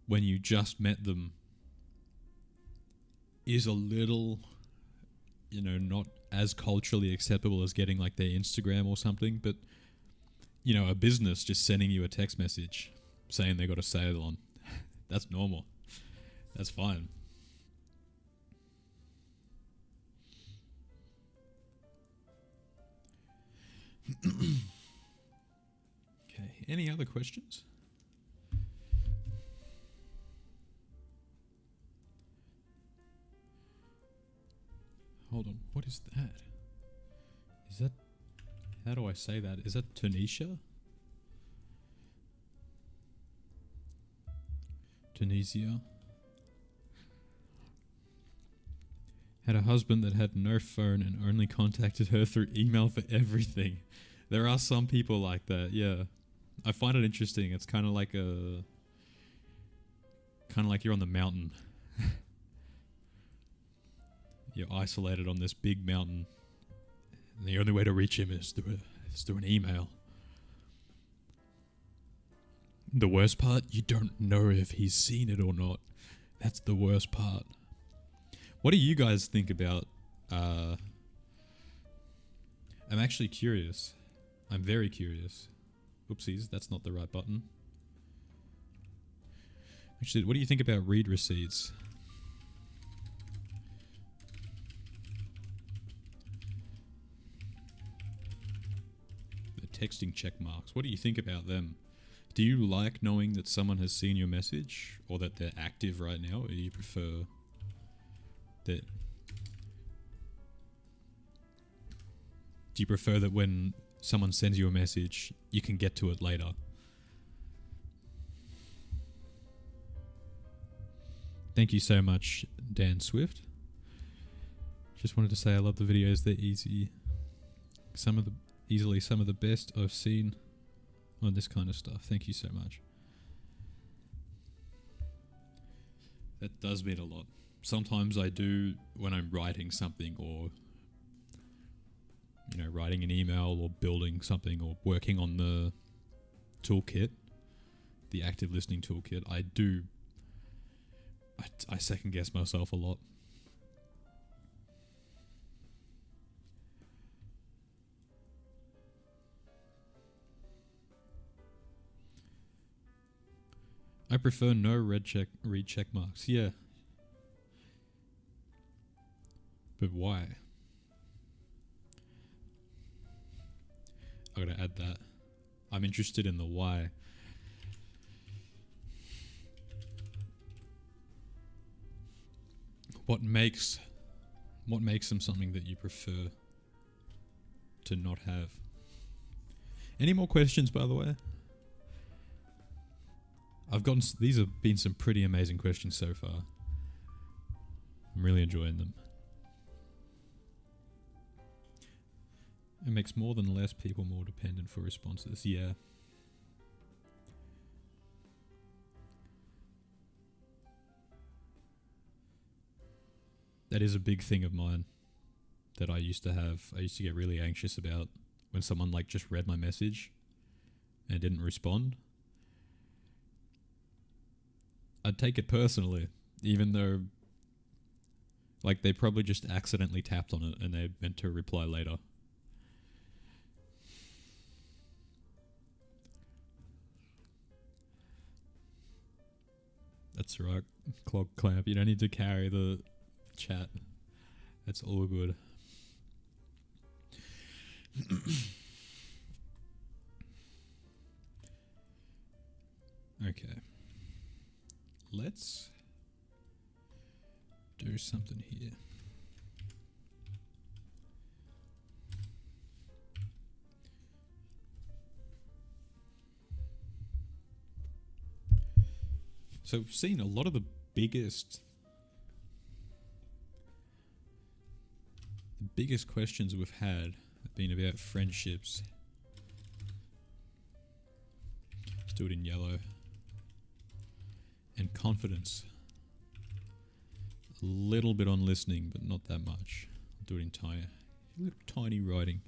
when you just met them is a little, you know, not as culturally acceptable as getting like their Instagram or something, but you know, a business just sending you a text message saying they got a sale on, that's normal. That's fine. Okay, any other questions? Hold on, what is that? Is that... How do I say that? Is that Tunisia? Tunisia? Had a husband that had no phone and only contacted her through email for everything. There are some people like that, yeah. I find it interesting. It's kind of like you're on the mountain. You're isolated on this big mountain, and the only way to reach him is through an email. The worst part, you don't know if he's seen it or not. That's the worst part. What do you guys think about... I'm actually curious. I'm very curious. Oopsies, that's not the right button. Actually, what do you think about read receipts? The texting check marks. What do you think about them? Do you like knowing that someone has seen your message or that they're active right now, or do you prefer that? Do you prefer that when someone sends you a message, you can get to it later? Thank you so much, Dan Swift. Just wanted to say I love the videos. They're easy. Easily some of the best I've seen on this kind of stuff. Thank you so much. That does mean a lot. Sometimes I do when I'm writing something, or writing an email or building something or working on the toolkit, the active listening toolkit. I second guess myself a lot. I prefer no read check marks. Yeah. But why? I gotta add that. I'm interested in the why. What makes them something that you prefer to not have? Any more questions, by the way? These have been some pretty amazing questions so far. I'm really enjoying them. It makes more than less people more dependent for responses. Yeah. That is a big thing of mine that I used to have. I used to get really anxious about when someone just read my message and didn't respond. I'd take it personally, even though they probably just accidentally tapped on it and they meant to reply later. That's right, Clog Clamp. You don't need to carry the chat. That's all good. Okay. Let's do something here. So we've seen a lot of the biggest questions we've had have been about friendships. Let's do it in yellow. And confidence. A little bit on listening, but not that much. I'll do it in tiny writing.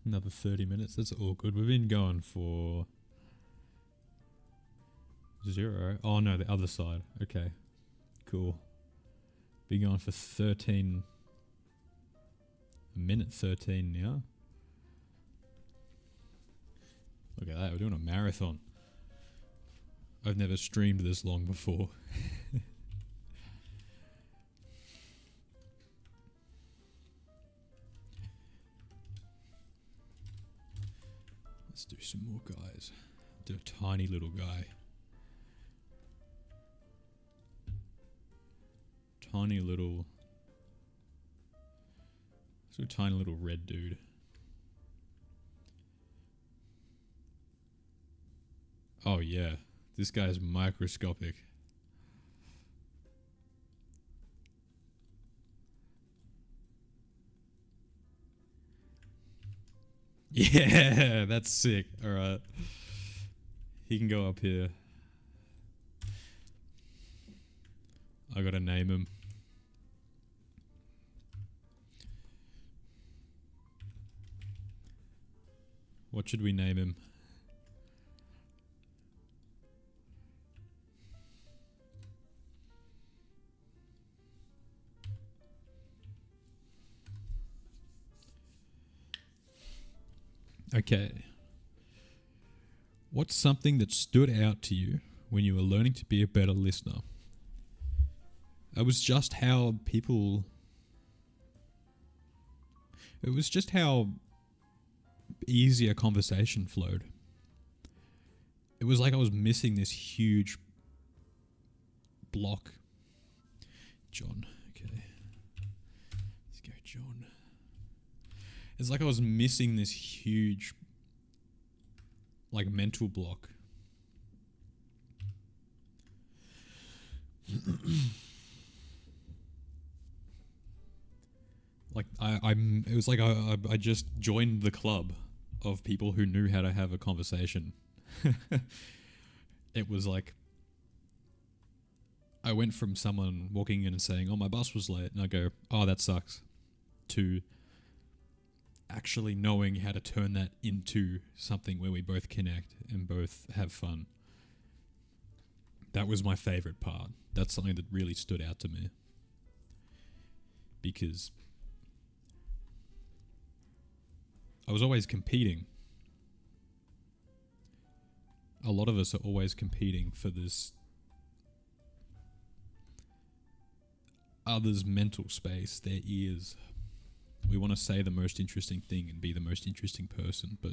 Another 30 minutes. That's all good. We've been going for 0. Oh no, the other side. Okay. Cool. Been going for 13. A minute 13 now. Look at that. We're doing a marathon. I've never streamed this long before. Let's do some more guys. Do a tiny little guy. Tiny little red dude. Oh yeah, this guy's microscopic. Yeah, that's sick. Alright. He can go up here. I gotta name him. What should we name him? Okay. What's something that stood out to you when you were learning to be a better listener? It was just how people. It was just how easy a conversation flowed. It was like I was missing this huge block. John. Okay. Let's go, John. It's like I was missing this huge, like, mental block. Like it was like I just joined the club of people who knew how to have a conversation. It was like I went from someone walking in and saying, "Oh, my bus was late," and I go, "Oh, that sucks," to actually knowing how to turn that into something where we both connect and both have fun. That was my favorite part. That's something that really stood out to me. Because I was always competing. A lot of us are always competing for this other's mental space, their ears. We want to say the most interesting thing and be the most interesting person, but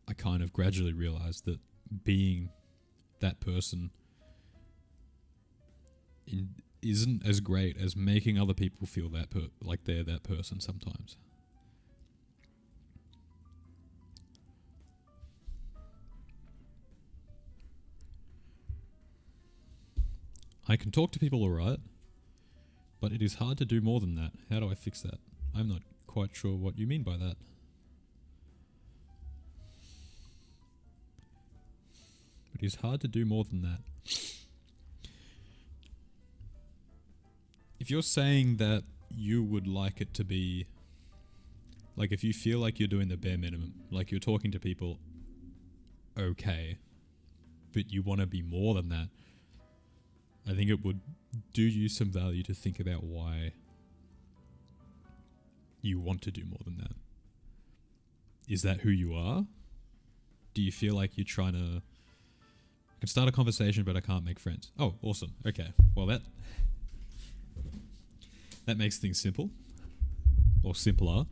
I kind of gradually realized that being that person isn't as great as making other people feel like they're that person sometimes. I can talk to people alright, but it is hard to do more than that. How do I fix that? I'm not quite sure what you mean by that. It is hard to do more than that. If you're saying that you would like it to be, like, if you feel like you're doing the bare minimum, like you're talking to people okay, but you want to be more than that, I think it would do you some value to think about why you want to do more than that. Is that who you are? Do you feel like you're trying to... I can start a conversation, but I can't make friends. Oh, awesome. Okay. Well, that makes things simple. Or simpler.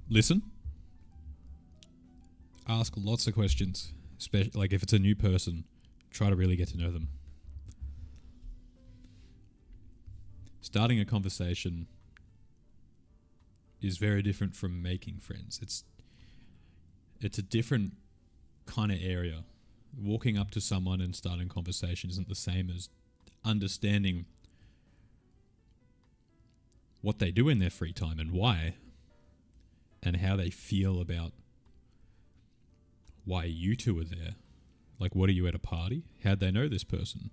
Listen. Ask lots of questions. Especially, like, if it's a new person, try to really get to know them. Starting a conversation is very different from making friends. It's a different kind of area. Walking up to someone and starting a conversation isn't the same as understanding what they do in their free time and why, and how they feel about why you two are there. Like, what are you at a party? How'd they know this person?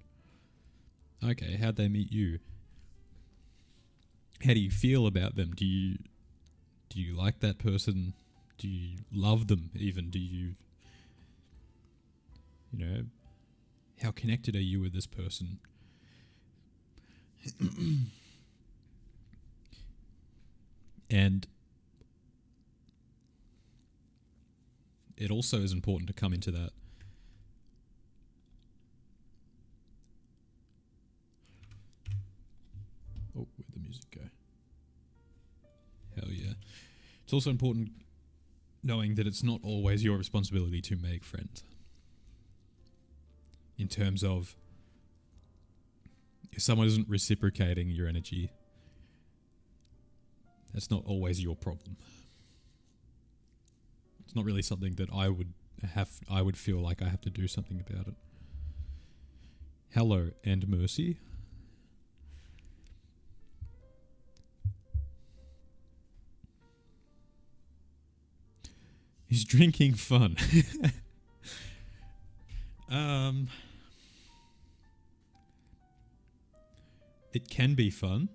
Okay, how'd they meet you? How do you feel about them? Do you like that person? Do you love them even? Do you know, how connected are you with this person? And it also is important to come into that. Oh, where'd the music go? Hell yeah. It's also important knowing that it's not always your responsibility to make friends. In terms of, if someone isn't reciprocating your energy, that's not always your problem. It's not really something that I would feel like I have to do something about it. Hello, and Mercy. Is drinking fun? It can be fun.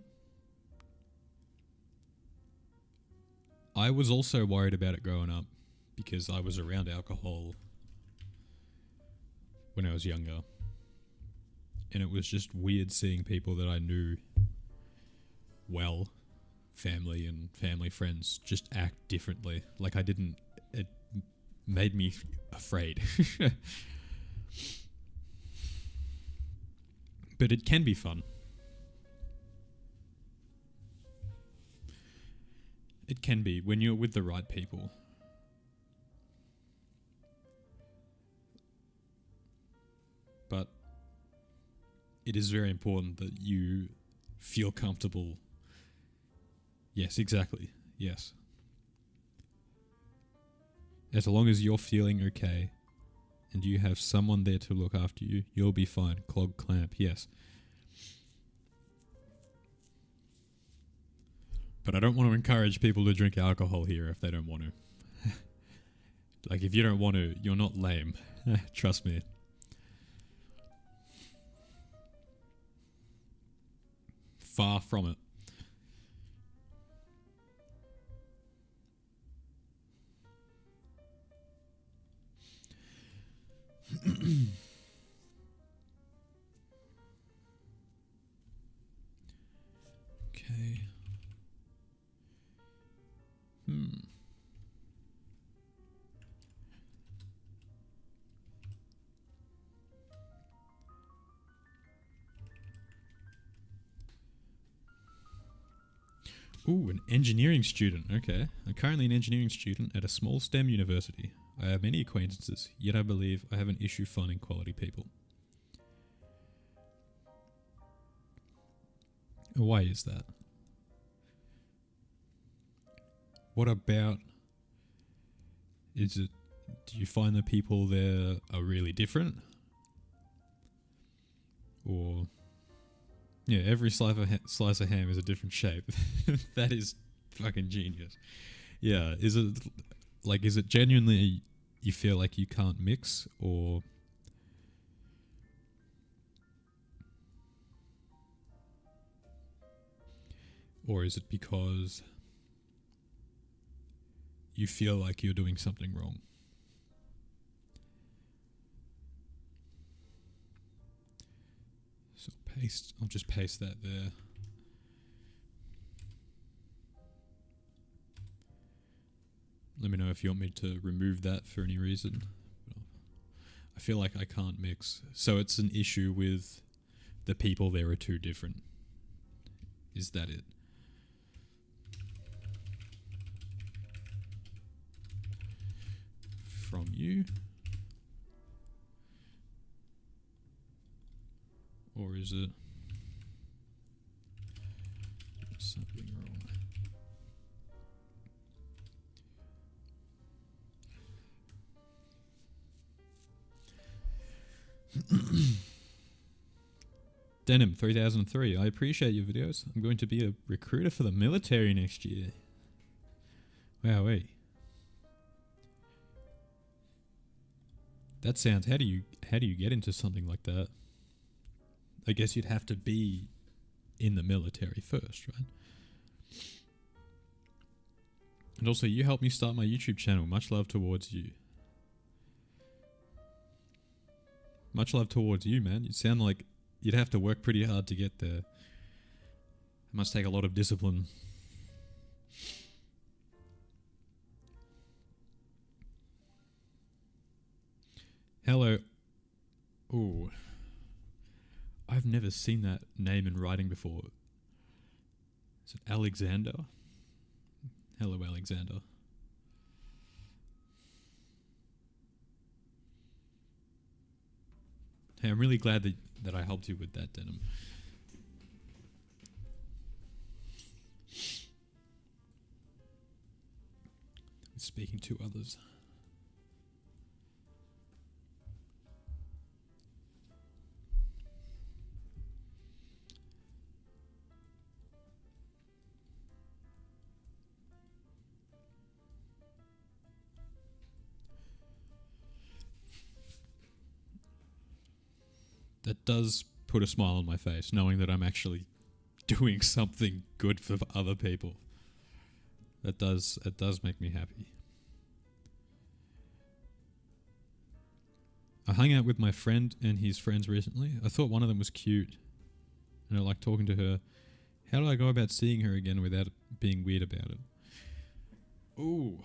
I was also worried about it growing up because I was around alcohol when I was younger. And it was just weird seeing people that I knew well family and family friends just act differently. Like I didn't. It made me afraid. But it can be fun. It can be when you're with the right people. But it is very important that you feel comfortable. Yes, exactly. Yes. As long as you're feeling okay and you have someone there to look after you, you'll be fine. Clog clamp, yes. But I don't want to encourage people to drink alcohol here if they don't want to. Like, if you don't want to, you're not lame. Trust me. Far from it. Okay. Ooh, an engineering student. Okay. I'm currently an engineering student at a small STEM university. I have many acquaintances, yet I believe I have an issue finding quality people. Why is that? What about... do you find the people there are really different? Or... yeah, every slice of ham is a different shape. That is fucking genius. Yeah, is it genuinely you feel like you can't mix, or is it because you feel like you're doing something wrong? So I'll just paste that there. Let me know if you want me to remove that for any reason. I feel like I can't mix. So it's an issue with the people there are too different. Is that it? From you? Or is it something wrong? Denim 3003. I appreciate your videos. I'm going to be a recruiter for the military next year. Wowee. That sounds... How do you get into something like that? I guess you'd have to be in the military first, right? And also, you helped me start my YouTube channel. Much love towards you. Much love towards you, man. You sound like you'd have to work pretty hard to get there. It must take a lot of discipline. Hello. Ooh. I've never seen that name in writing before. Is it Alexander? Hello, Alexander. Hey, I'm really glad that I helped you with that, Denim. Speaking to others. That does put a smile on my face, knowing that I'm actually doing something good for other people. It does make me happy. I hung out with my friend and his friends recently. I thought one of them was cute, and I liked talking to her. How do I go about seeing her again without it being weird about it. Ooh.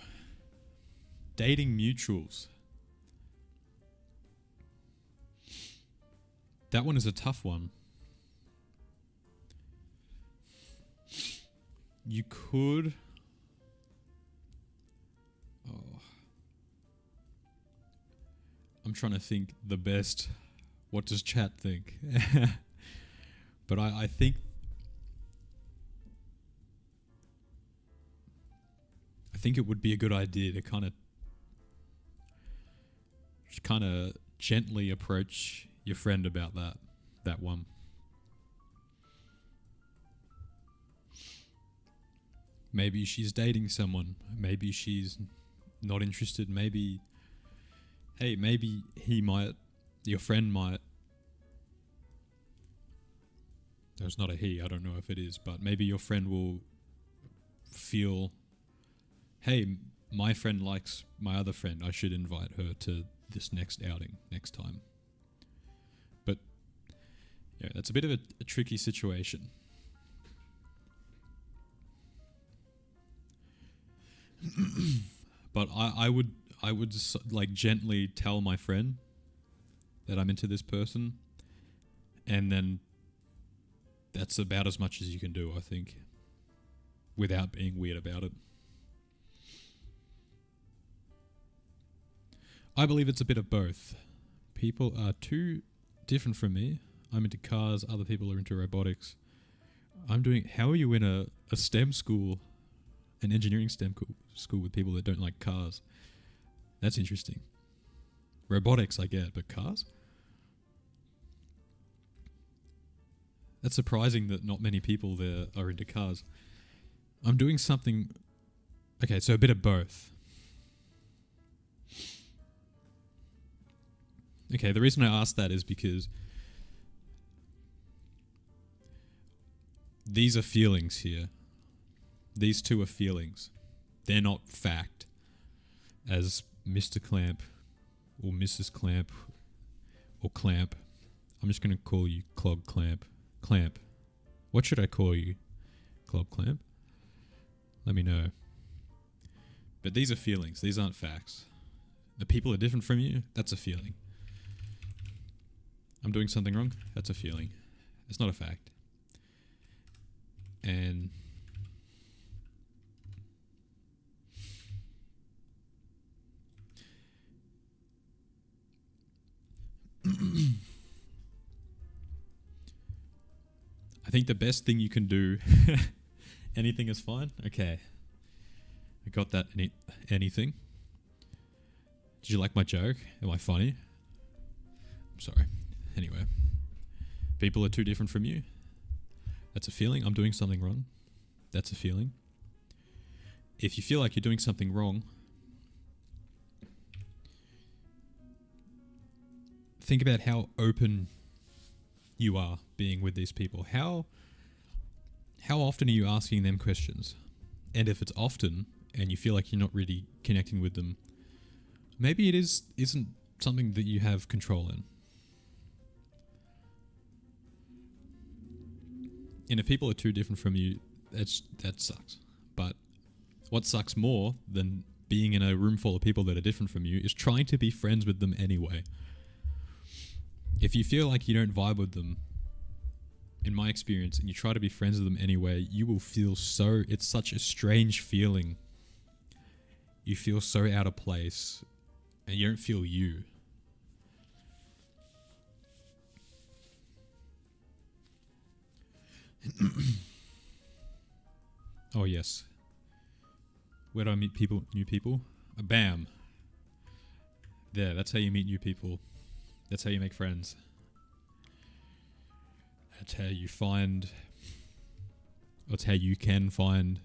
Dating mutuals. That one is a tough one. You could... Oh. I'm trying to think the best. What does chat think? But I think... I think it would be a good idea to kind of gently approach your friend about that one. Maybe she's dating someone. Maybe she's not interested. Maybe your friend might. No, it's not a he. I don't know if it is, but maybe your friend will feel, hey, my friend likes my other friend. I should invite her to this next outing next time. But yeah, that's a bit of a tricky situation. But I would like gently tell my friend that I'm into this person, and then that's about as much as you can do, I think, without being weird about it. I believe it's a bit of both. People are too different from me. I'm into cars, other people are into robotics. How are you in a STEM school, an engineering STEM school with people that don't like cars? That's interesting. Robotics, I get, but cars? That's surprising that not many people there are into cars. I'm doing something... Okay, so a bit of both. Okay, the reason I asked that is because these are feelings here. These two are feelings. They're not fact. As Mr. Clamp or Mrs. Clamp or Clamp. I'm just going to call you Clog Clamp. Clamp. What should I call you? Clog Clamp? Let me know. But these are feelings. These aren't facts. The people are different from you. That's a feeling. I'm doing something wrong. That's a feeling. It's not a fact. And I think the best thing you can do... Anything is fine? Okay. I got that. Anything? Did you like my joke? Am I funny? I'm sorry. Anyway. People are too different from you. That's a feeling. I'm doing something wrong. That's a feeling. If you feel like you're doing something wrong, think about how open you are being with these people. How often are you asking them questions? And if it's often and you feel like you're not really connecting with them, maybe it isn't something that you have control in. And if people are too different from you, that sucks. But what sucks more than being in a room full of people that are different from you is trying to be friends with them anyway. If you feel like you don't vibe with them, in my experience, and you try to be friends with them anyway, you will feel it's such a strange feeling. You feel so out of place, and you don't feel you. Oh yes. Where do I meet new people? Bam. There, that's how you meet new people. That's how you make friends. That's how you can find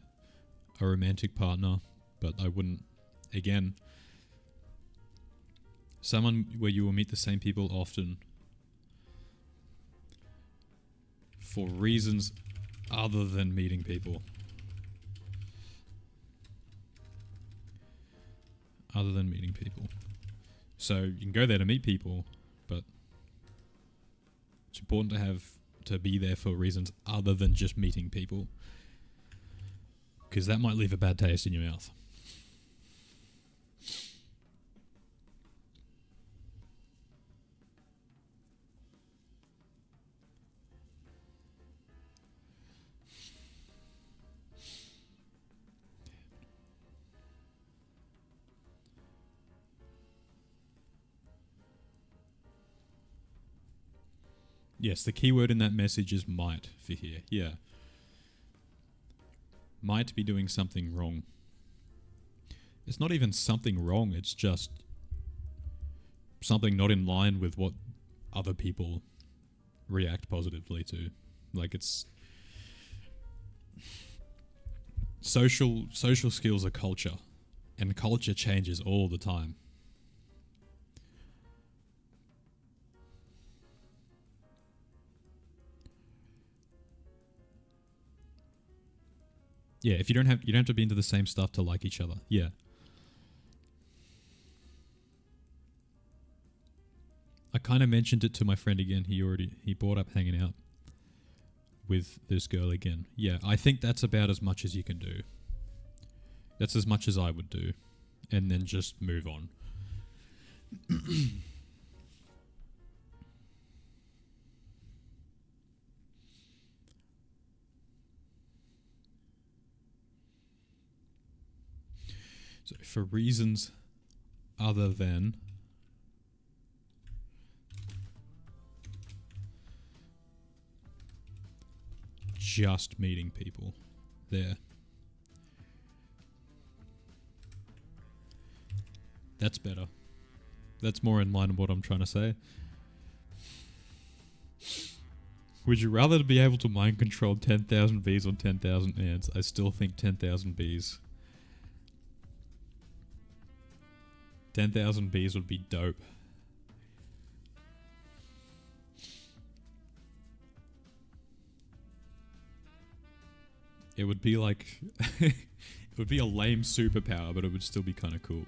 a romantic partner. But I wouldn't, again, someone where you will meet the same people often for reasons other than meeting people. Other than meeting people. So you can go there to meet people, but it's important to be there for reasons other than just meeting people. because that might leave a bad taste in your mouth. Yes, the key word in that message is might for here. Yeah. Might be doing something wrong. It's not even something wrong, it's just something not in line with what other people react positively to. Like, it's social skills are culture, and culture changes all the time. Yeah, if you don't have to be into the same stuff to like each other. Yeah. I kind of mentioned it to my friend again. He brought up hanging out with this girl again. Yeah, I think that's about as much as you can do. That's as much as I would do. And then just move on. So for reasons other than just meeting people there. That's better. That's more in line with what I'm trying to say. Would you rather be able to mind control 10,000 bees or 10,000 ants? I still think 10,000 bees. 10,000 bees would be dope. It would be like... it would be a lame superpower, but it would still be kind of cool.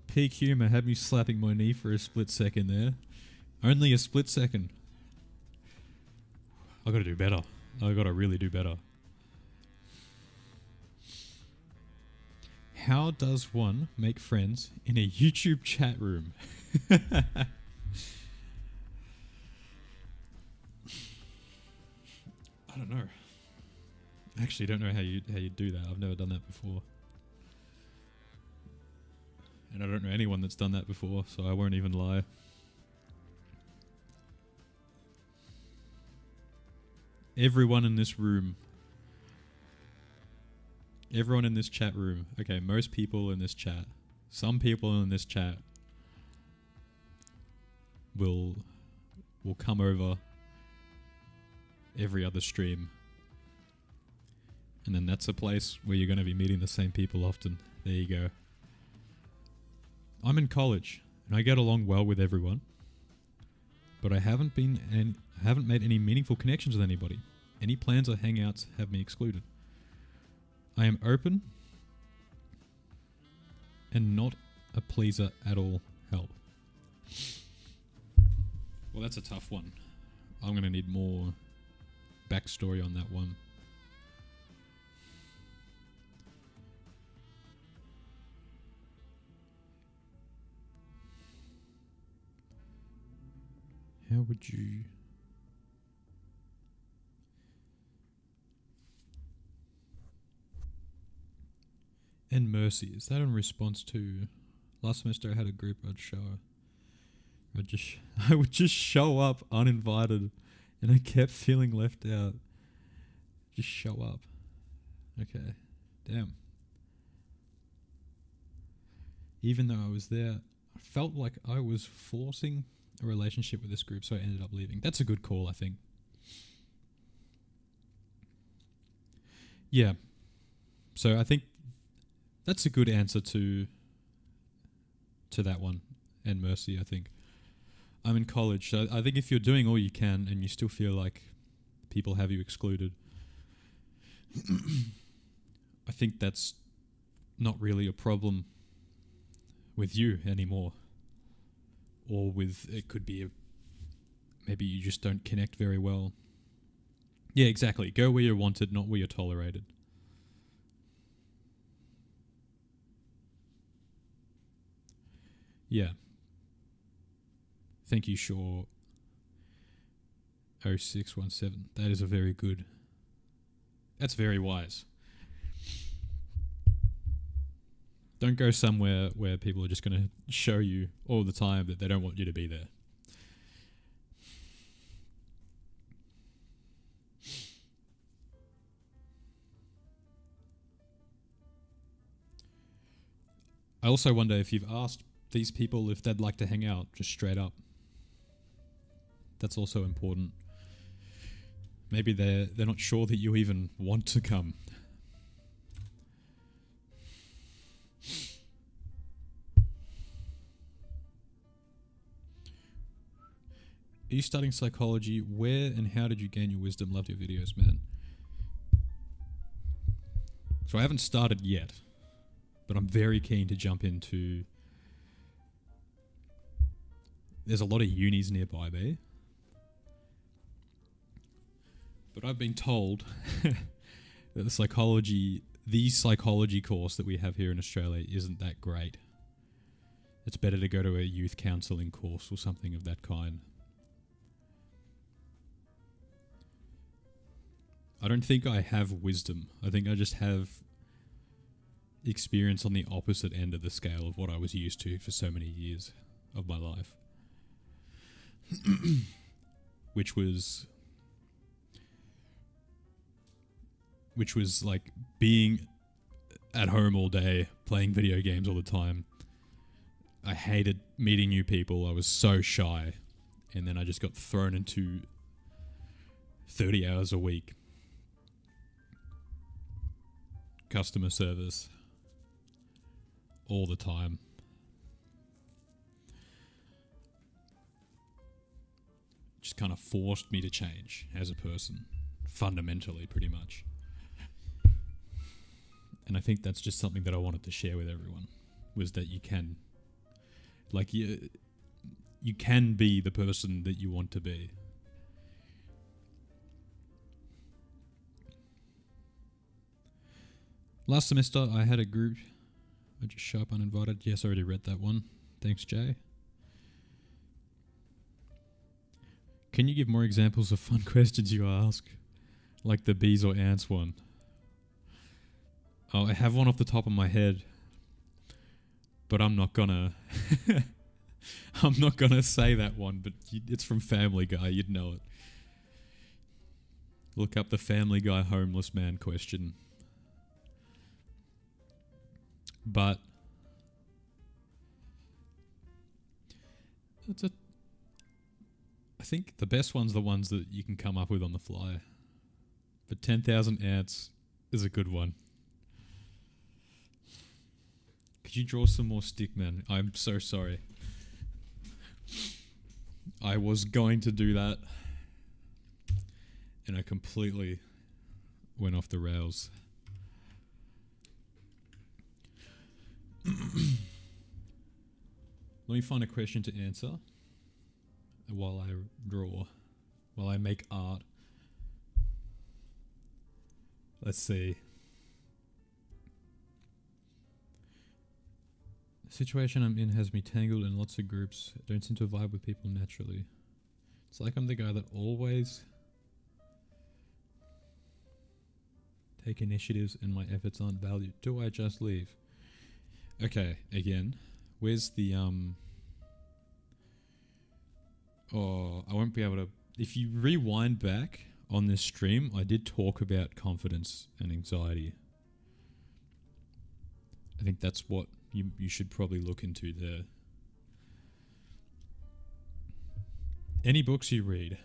Peak humor had me slapping my knee for a split second there. Only a split second. I gotta do better. I gotta really do better. How does one make friends in a YouTube chat room? I don't know. I actually don't know how you do that. I've never done that before. And I don't know anyone that's done that before, so I won't even lie. Everyone in this room. Everyone in this chat room. Okay, most people in this chat. Some people in this chat will come over every other stream. And then that's a place where you're going to be meeting the same people often. There you go. I'm in college, and I get along well with everyone, but I haven't made any meaningful connections with anybody. Any plans or hangouts have me excluded. I am open and not a pleaser at all. Help. Well, that's a tough one. I'm going to need more backstory on that one. How would you... And mercy, is that in response to... Last semester I had a group I would just show up uninvited and I kept feeling left out. Just show up. Okay. Damn. Even though I was there, I felt like I was forcing a relationship with this group, so I ended up leaving. That's a good call, I think. Yeah. So I think that's a good answer to that one. And mercy, I think. I'm in college, so I think if you're doing all you can and you still feel like people have you excluded, I think that's not really a problem with you anymore. Or with, it could be maybe you just don't connect very well. Yeah, exactly. Go where you're wanted, not where you're tolerated. Yeah. Thank you, Shaw 0617. That is a very good. That's very wise. Don't go somewhere where people are just going to show you all the time that they don't want you to be there. I also wonder if you've asked these people if they'd like to hang out, just straight up. That's also important. Maybe they're not sure that you even want to come. Are you studying psychology? Where and how did you gain your wisdom? Loved your videos, man. So I haven't started yet, but I'm very keen to jump into... There's a lot of unis nearby me. But I've been told that the psychology course that we have here in Australia isn't that great. It's better to go to a youth counselling course or something of that kind. I don't think I have wisdom. I think I just have experience on the opposite end of the scale of what I was used to for so many years of my life. Which was like being at home all day, playing video games all the time. I hated meeting new people. I was so shy. And then I just got thrown into 30 hours a week. Customer service. All the time. Just kind of forced me to change as a person. Fundamentally, pretty much. And I think that's just something that I wanted to share with everyone. Was that you can... Like, you can be the person that you want to be. Last semester, I had a group. I just show up uninvited. Yes, I already read that one. Thanks, Jay. Can you give more examples of fun questions you ask? Like the bees or ants one. Oh, I have one off the top of my head. But I'm not gonna... I'm not gonna say that one, but it's from Family Guy. You'd know it. Look up the Family Guy homeless man question. But... I think the best one's the ones that you can come up with on the fly. But 10,000 ants is a good one. Could you draw some more stickmen? I'm so sorry. I was going to do that. And I completely went off the rails. Let me find a question to answer while I draw, while I make art. Let's see. The situation I'm in has me tangled in lots of groups. I don't seem to vibe with people naturally. It's like I'm the guy that always take initiatives and my efforts aren't valued. Do I just leave? Okay, again. Where's the Oh, I won't be able to... If you rewind back on this stream, I did talk about confidence and anxiety. I think that's what you should probably look into there. Any books you read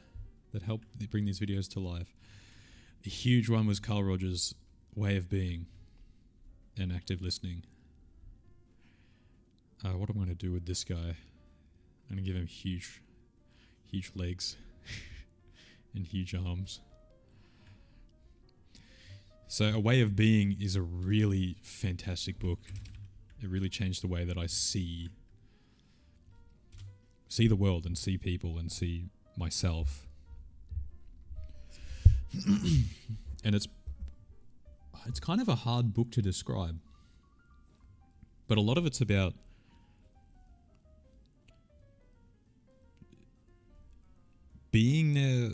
that help bring these videos to life? A huge one was Carl Rogers' Way of Being and Active Listening. What I'm going to do with this guy, I'm going to give him huge legs and huge arms. So A Way of Being is a really fantastic book. It really changed the way that I see the world and see people and see myself. And it's kind of a hard book to describe. But a lot of it's about being there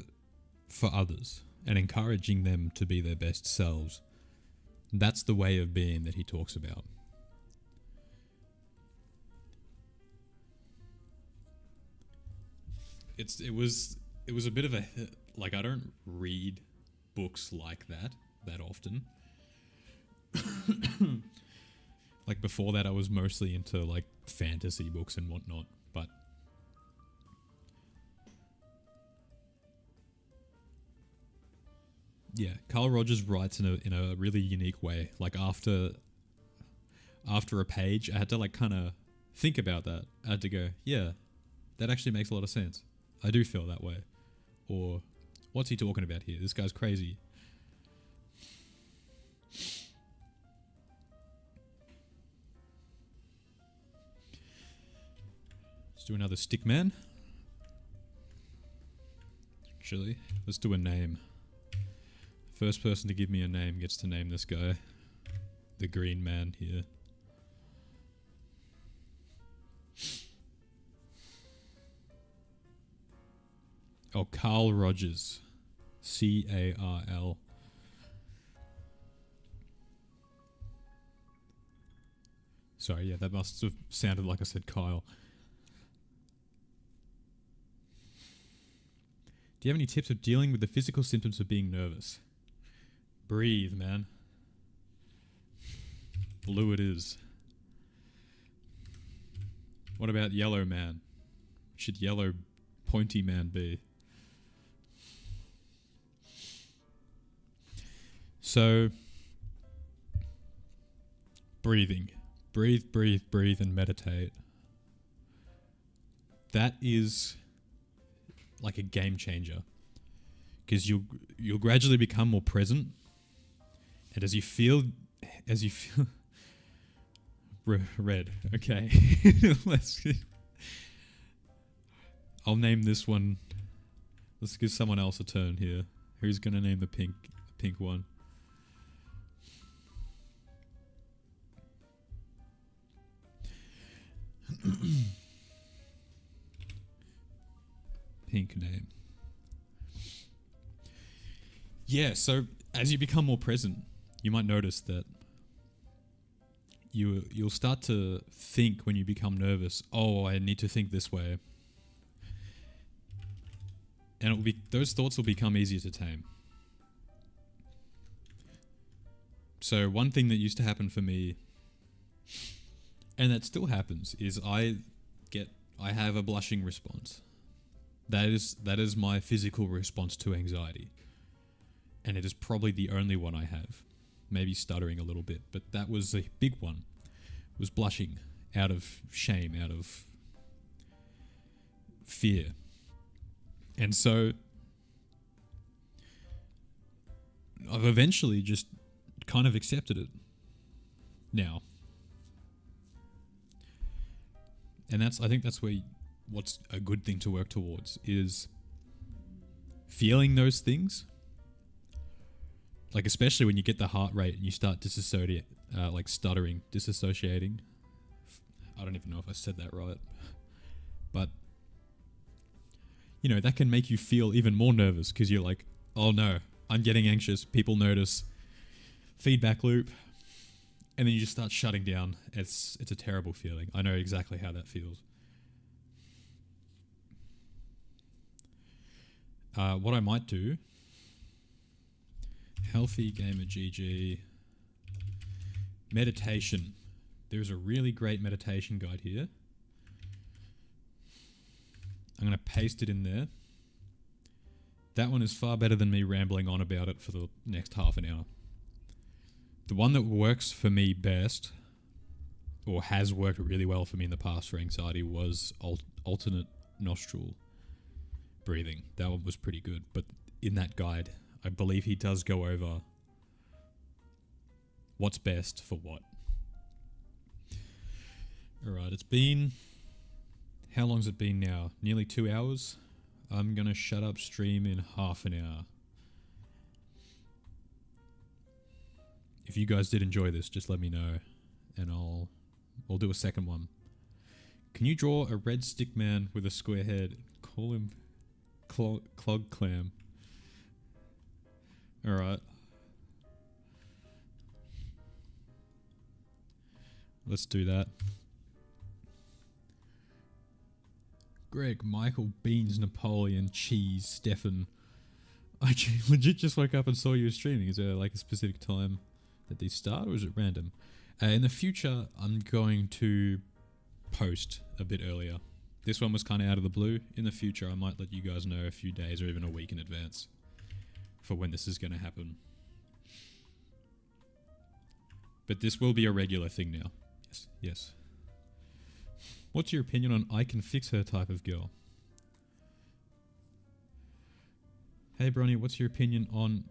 for others and encouraging them to be their best selves. That's the way of being that he talks about. It was a bit of a, like, I don't read books like that often. Like before that I was mostly into like fantasy books and whatnot, but yeah, Carl Rogers writes in a really unique way. Like after a page, I had to like kind of think about that. I had to go, yeah, that actually makes a lot of sense. I do feel that way. Or, what's he talking about here? This guy's crazy. Let's do another stick man. Actually, let's do a name. First person to give me a name gets to name this guy. The green man here. Oh, Carl Rogers. C-A-R-L. Sorry, yeah, that must have sounded like I said Kyle. Do you have any tips of dealing with the physical symptoms of being nervous? Breathe, man. Blue it is. What about yellow man? Should yellow pointy man be? So, breathing. Breathe, breathe, breathe, and meditate. That is like a game changer, because you'll gradually become more present, and as you feel red. Okay, I'll name this one. Let's give someone else a turn here. Who's gonna name the pink one? Pink name. Yeah, so as you become more present, you might notice that you'll start to think when you become nervous, oh, I need to think this way. And those thoughts will become easier to tame. So one thing that used to happen for me, and that still happens, is I have a blushing response. That is my physical response to anxiety. And it is probably the only one I have. Maybe stuttering a little bit, but that was a big one. Was blushing out of shame, out of fear. And so I've eventually just kind of accepted it now. And I think that's what's a good thing to work towards, is feeling those things. Like especially when you get the heart rate and you start disassociating. I don't even know if I said that right. But, that can make you feel even more nervous, because you're like, oh no, I'm getting anxious, people notice, feedback loop, and then you just start shutting down. It's a terrible feeling. I know exactly how that feels. What I might do, Healthy Gamer GG, meditation. There's a really great meditation guide here. I'm going to paste it in there. That one is far better than me rambling on about it for the next half an hour. The one that works for me best, or has worked really well for me in the past for anxiety, was alternate nostril breathing. That one was pretty good. But in that guide, I believe he does go over what's best for what. Alright, it's been... How long's it been now? Nearly 2 hours? I'm gonna shut up stream in half an hour. If you guys did enjoy this, just let me know, and I'll do a second one. Can you draw a red stick man with a square head? Call him Clog Clam. Alright. Let's do that. Greg, Michael, Beans, Napoleon, Cheese, Stefan. I legit just woke up and saw you streaming. Is there like a specific time that they start, or is it random? In the future, I'm going to post a bit earlier. This one was kind of out of the blue. In the future, I might let you guys know a few days or even a week in advance for when this is going to happen. But this will be a regular thing now. Yes, yes. What's your opinion on I can fix her type of girl? Hey Bronny, what's your opinion on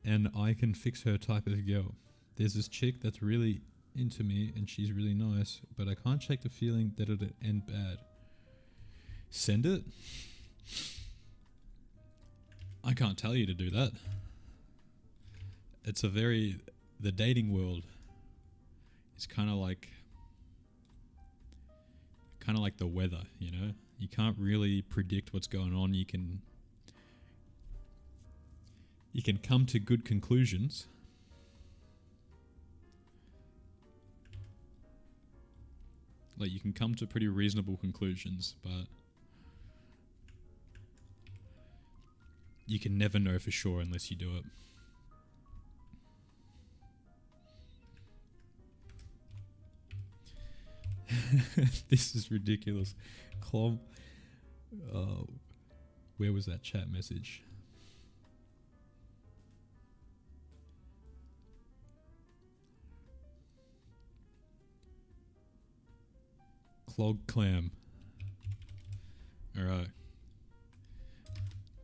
an I can fix her type of girl? There's this chick that's really into me and she's really nice, but I can't shake the feeling that it'll end bad. Send it? I can't tell you to do that. It's the dating world is kind of like the weather, you know? You can't really predict what's going on. You can come to good conclusions. Like, you can come to pretty reasonable conclusions, but you can never know for sure unless you do it. This is ridiculous. Clom. Oh, where was that chat message? Clog Clam. Alright.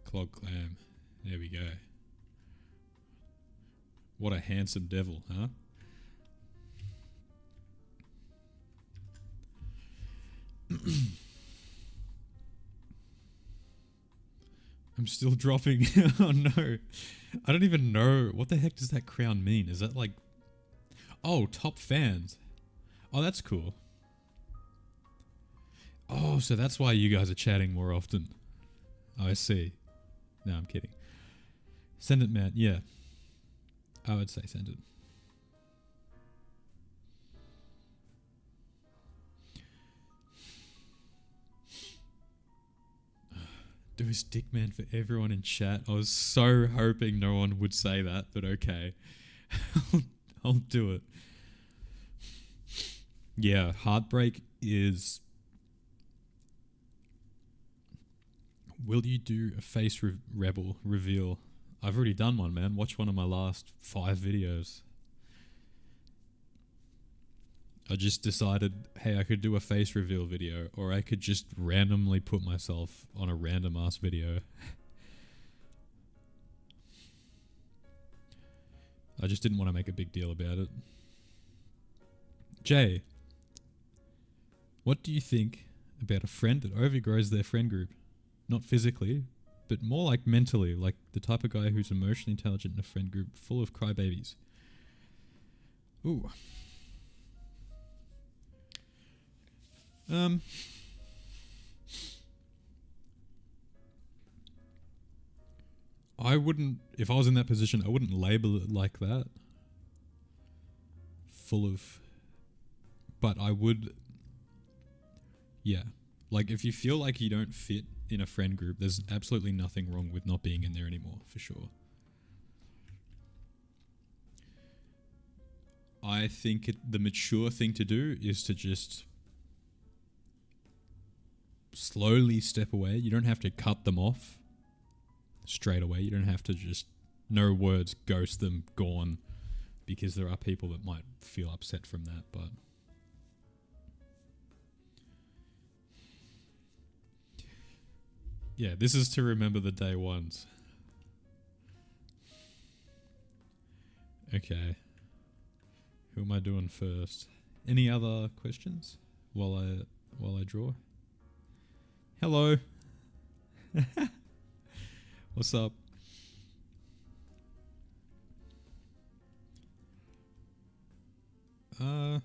Clog Clam. There we go. What a handsome devil, huh? I'm still dropping. Oh no. I don't even know. What the heck does that crown mean? Is that like... Oh, top fans. Oh, that's cool. Oh, so that's why you guys are chatting more often. Oh, I see. No, I'm kidding. Send it, man. Yeah. I would say send it. Do a stick man for everyone in chat. I was so hoping no one would say that, but okay. I'll do it. Yeah, heartbreak is... Will you do a face rebel reveal? I've already done one, man. Watch one of my last 5 videos. I just decided, hey, I could do a face reveal video, or I could just randomly put myself on a random ass video. I just didn't want to make a big deal about it. Jay, what do you think about a friend that overgrows their friend group? Not physically, but more like mentally, like the type of guy who's emotionally intelligent in a friend group full of crybabies. Ooh. I wouldn't, if I was in that position, I wouldn't label it like that. Full of, but I would, yeah. Like, if you feel like you don't fit in a friend group, there's absolutely nothing wrong with not being in there anymore, for sure. I think the mature thing to do is to just slowly step away. You don't have to cut them off straight away. You don't have to just, no words, ghost them, gone, because there are people that might feel upset from that, but... Yeah, this is to remember the day ones. Okay. Who am I doing first? Any other questions while I draw? Hello. What's up? So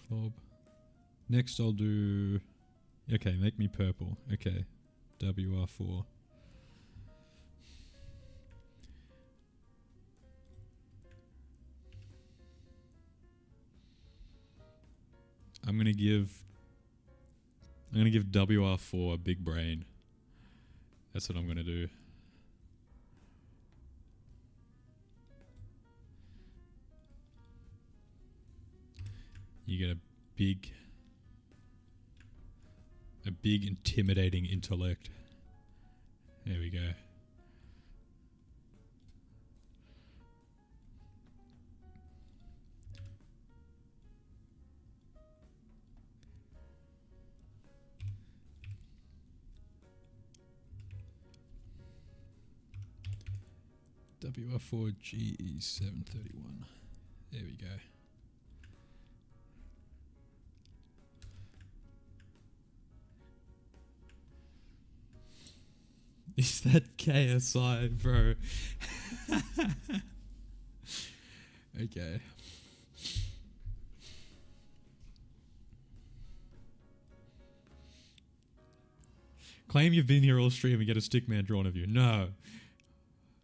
club. Next I'll do. Okay, make me purple. Okay, WR4. I'm gonna give WR4 a big brain. That's what I'm gonna do. You get a big intimidating intellect. There we go. WR4GE731. There we go. Is that KSI, bro? Okay. Claim you've been here all stream and get a stick man drawn of you. No.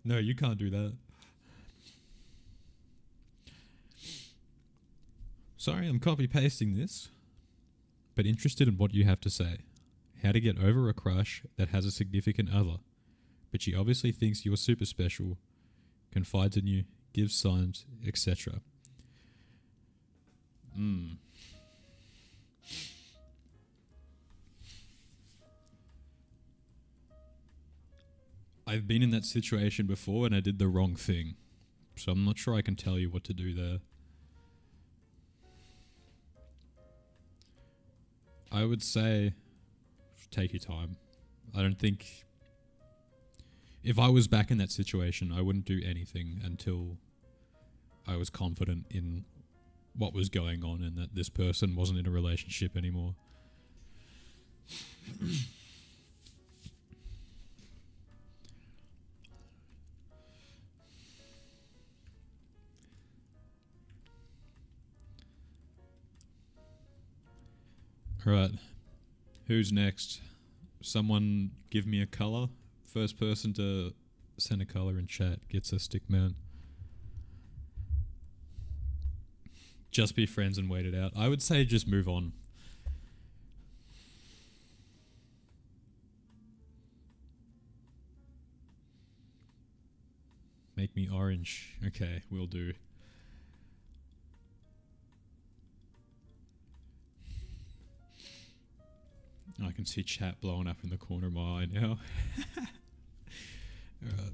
No, you can't do that. Sorry, I'm copy pasting this, but interested in what you have to say. How to get over a crush that has a significant other, but she obviously thinks you're super special, confides in you, gives signs, etc. I've been in that situation before and I did the wrong thing, so I'm not sure I can tell you what to do there. I would say take your time. I don't think... If I was back in that situation, I wouldn't do anything until I was confident in what was going on and that this person wasn't in a relationship anymore. Alright, who's next? Someone give me a colour. First person to send a colour in chat gets a stick man. Just be friends and wait it out. I would say just move on. Make me orange. Okay, will do. I can see chat blowing up in the corner of my eye now. Alright.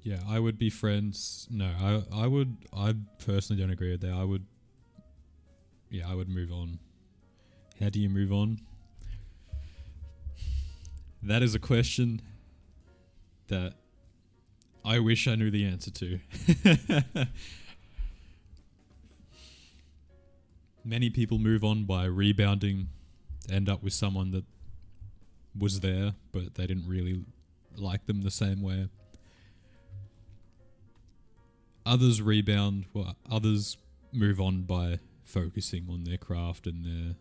Yeah, I would be friends. No, I personally don't agree with that. I would move on. How do you move on? That is a question that I wish I knew the answer to. Many people move on by rebounding, end up with someone that was there, but they didn't really like them the same way. Others rebound, well, others move on by focusing on their craft and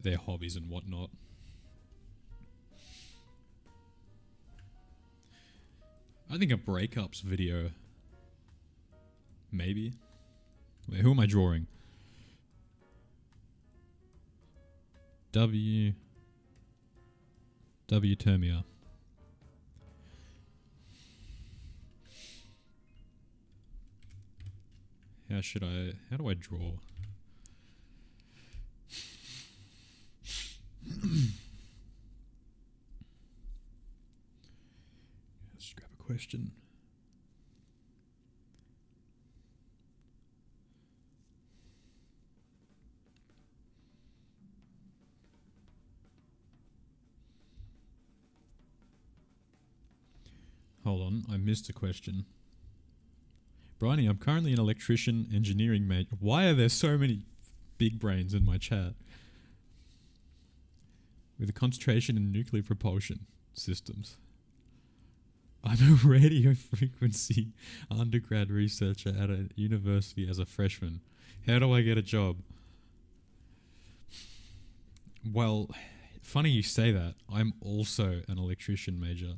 their hobbies and whatnot. I think a breakups video. Maybe. Wait, who am I drawing? W Termia. How do I draw? Let's grab a question. Hold on, I missed a question. Bryony, I'm currently an electrician engineering major. Why are there so many big brains in my chat? With a concentration in nuclear propulsion systems. I'm a radio frequency undergrad researcher at a university as a freshman. How do I get a job? Well, funny you say that. I'm also an electrician major.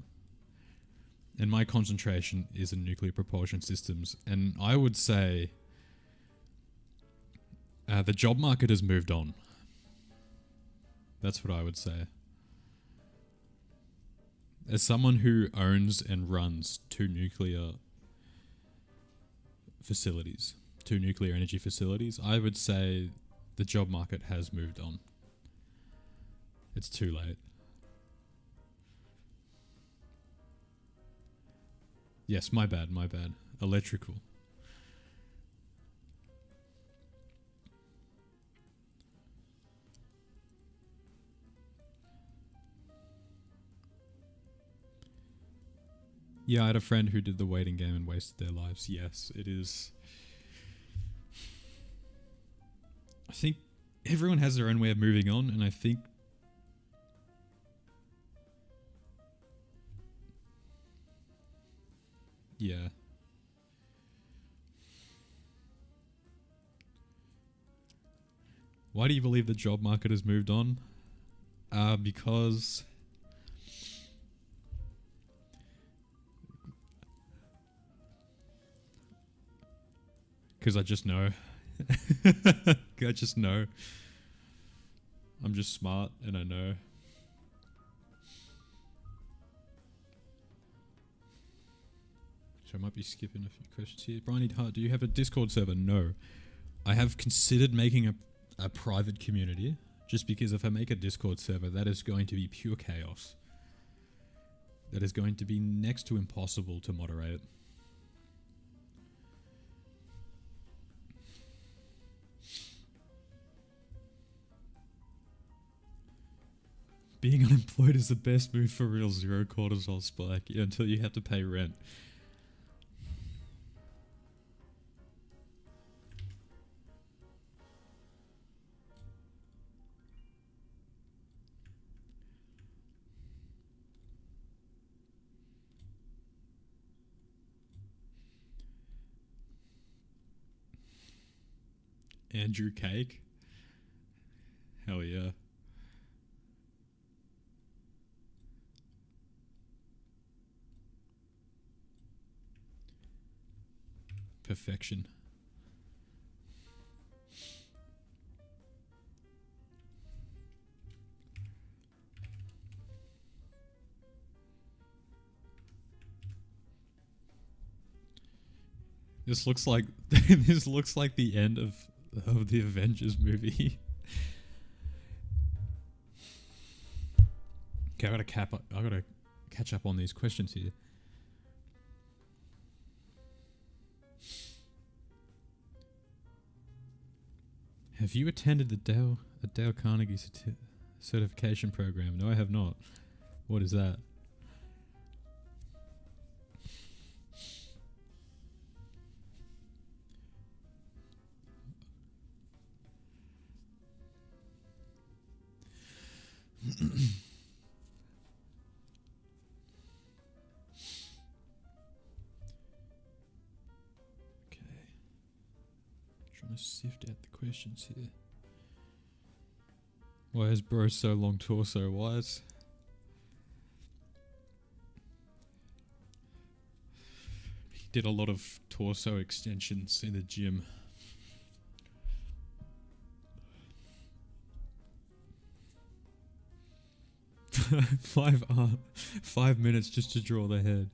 And my concentration is in nuclear propulsion systems. And I would say the job market has moved on. That's what I would say. As someone who owns and runs two nuclear energy facilities, I would say the job market has moved on. It's too late. Yes, my bad. Electrical. Yeah, I had a friend who did the waiting game and wasted their lives. Yes, it is. I think everyone has their own way of moving on, and I think yeah. Why do you believe the job market has moved on? Because I just know. I just know. I'm just smart and I know. So I might be skipping a few questions here. brinyheart, do you have a Discord server? No. I have considered making a private community, just because if I make a Discord server, that is going to be pure chaos. That is going to be next to impossible to moderate. Being unemployed is the best move for real. Zero cortisol spike until you have to pay rent. Andrew Cake? Hell yeah. Perfection. This looks like this looks like the end of the Avengers movie. Okay, I gotta catch up on these questions here. Have you attended the Dale Carnegie certification program? No, I have not. What is that? Trying to sift out the questions here. Why is bro so long torso wise? He did a lot of torso extensions in the gym. Five minutes just to draw the head.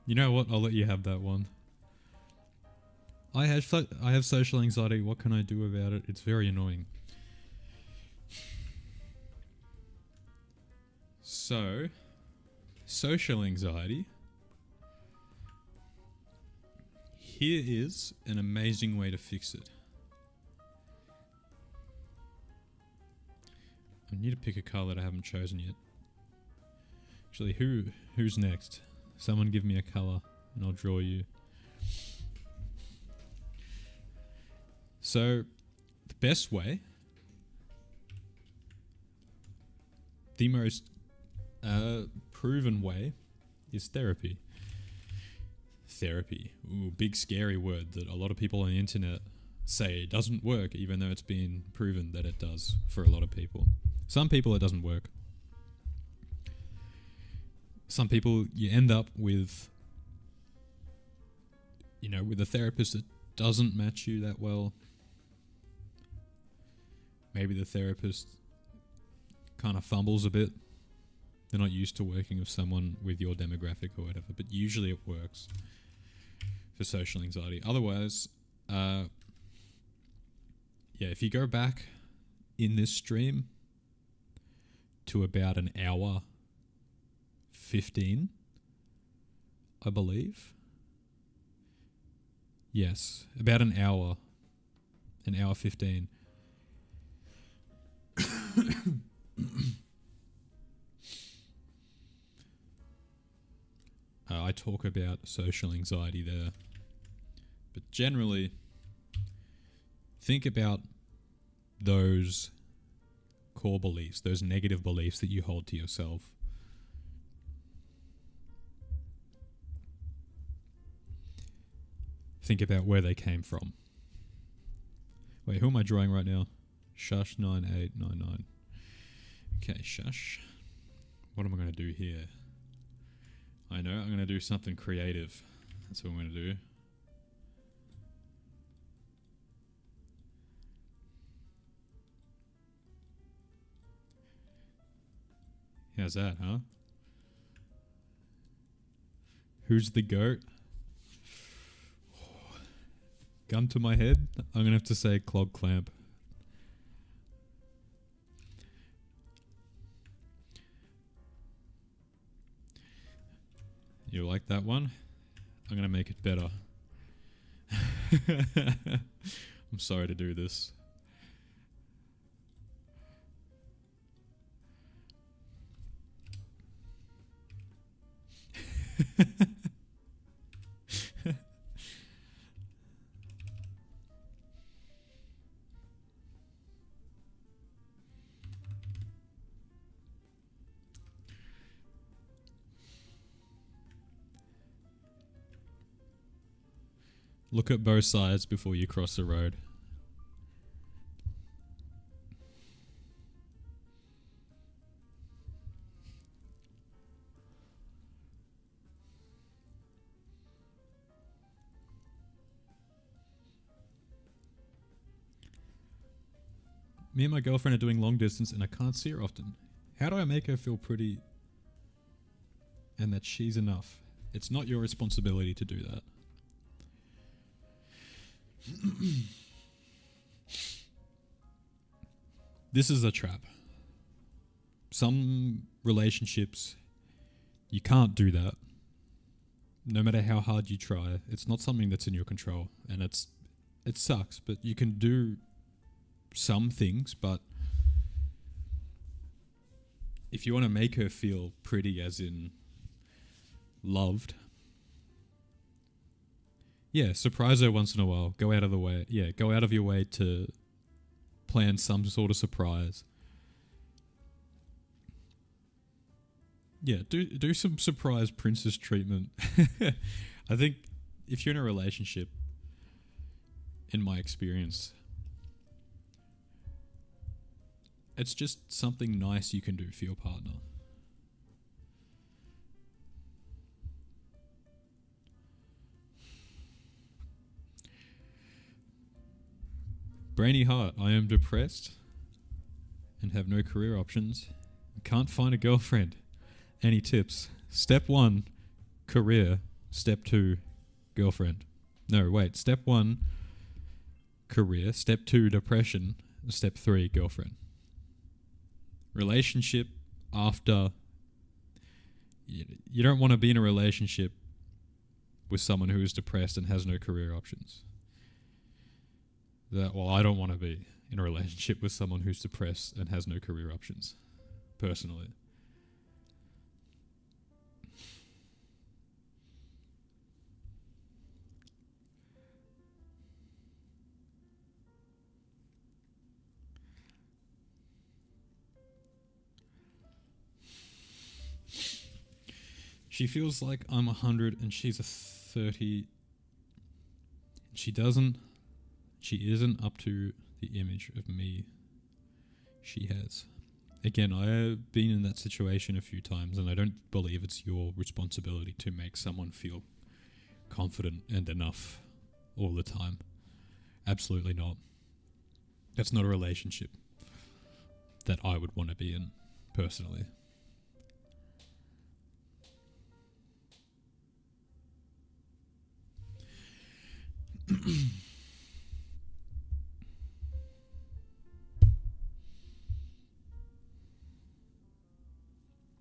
You know what? I'll let you have that one. I have social anxiety. What can I do about it? It's very annoying. So, social anxiety. Here is an amazing way to fix it. I need to pick a colour that I haven't chosen yet. Actually, who's next? Someone give me a color and I'll draw you. So, the best way, the most proven way, is therapy. Therapy. Ooh, big scary word that a lot of people on the internet say it doesn't work, even though it's been proven that it does for a lot of people. Some people it doesn't work. Some people you end up with, with a therapist that doesn't match you that well. Maybe the therapist kind of fumbles a bit. They're not used to working with someone with your demographic or whatever, but usually it works for social anxiety. Otherwise, if you go back in this stream to about an hour 15, I believe. Yes, about an hour 15. I talk about social anxiety there. But generally, think about those core beliefs, those negative beliefs that you hold to yourself. Think about where they came from. Wait, who am I drawing right now? Shush9899. Okay, Shush. What am I going to do here? I know, I'm going to do something creative. That's what I'm going to do. How's that, huh? Who's the goat? Gun to my head, I'm going to have to say Clog Clamp. You like that one? I'm going to make it better. I'm sorry to do this. Look at both sides before you cross the road. Me and my girlfriend are doing long distance and I can't see her often. How do I make her feel pretty and that she's enough? It's not your responsibility to do that. This is a trap. Some relationships, you can't do that. No matter how hard you try, it's not something that's in your control. And it sucks, but you can do some things, but if you want to make her feel pretty as in loved, surprise her once in a while. Go out of the way. Go out of your way to plan some sort of surprise. Do some surprise princess treatment. I think if you're in a relationship, in my experience, it's just something nice you can do for your partner. Brinyheart, I am depressed and have no career options. Can't find a girlfriend. Any tips? Step 1, career. Step 2, girlfriend. No, wait. Step 1, career. Step 2, depression. Step 3, girlfriend. Relationship after. You don't want to be in a relationship with someone who is depressed and has no career options. I don't want to be in a relationship with someone who's depressed and has no career options, personally. She feels like I'm 100 and she's a 30. She isn't up to the image of me she has. Again, I have been in that situation a few times, and I don't believe it's your responsibility to make someone feel confident and enough all the time. Absolutely not. That's not a relationship that I would want to be in, personally.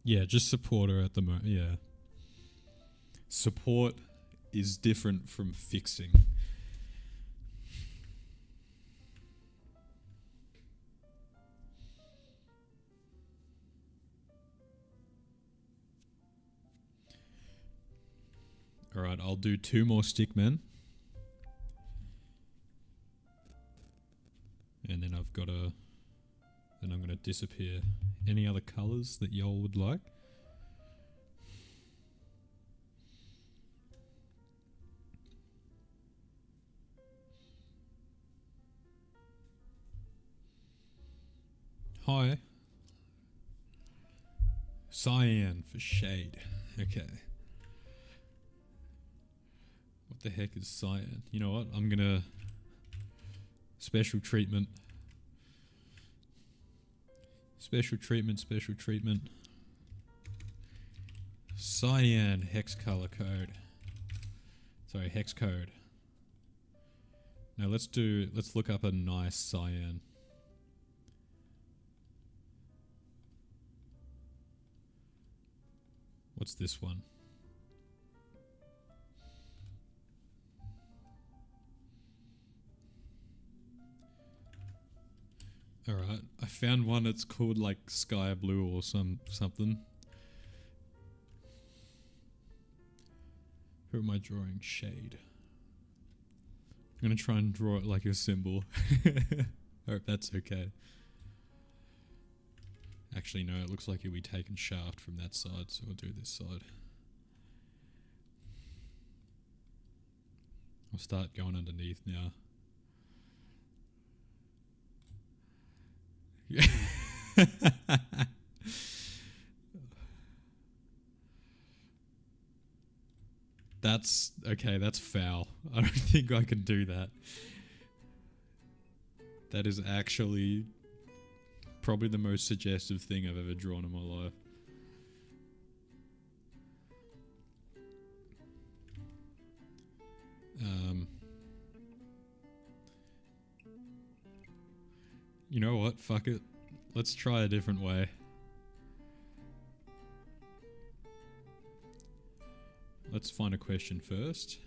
Yeah, just support her at the moment. Yeah. Support is different from fixing. Alright, I'll do 2 more stickmen. And then then I'm gonna disappear. Any other colours that y'all would like? Hi. Cyan for shade. Okay. What the heck is cyan? You know what? I'm gonna... Special treatment. Special treatment, special treatment. Cyan hex color code. Sorry, hex code. Now let's look up a nice cyan. What's this one? Alright, I found one that's called like sky blue or something. Who am I drawing? Shade. I'm gonna try and draw it like a symbol. I hope that's okay. Actually no, it looks like it'll be taken shaft from that side, so I'll do this side. I'll start going underneath now. That's okay, that's foul. I don't think I can do that. That is actually probably the most suggestive thing I've ever drawn in my life. You know what? Fuck it. Let's try a different way. Let's find a question first,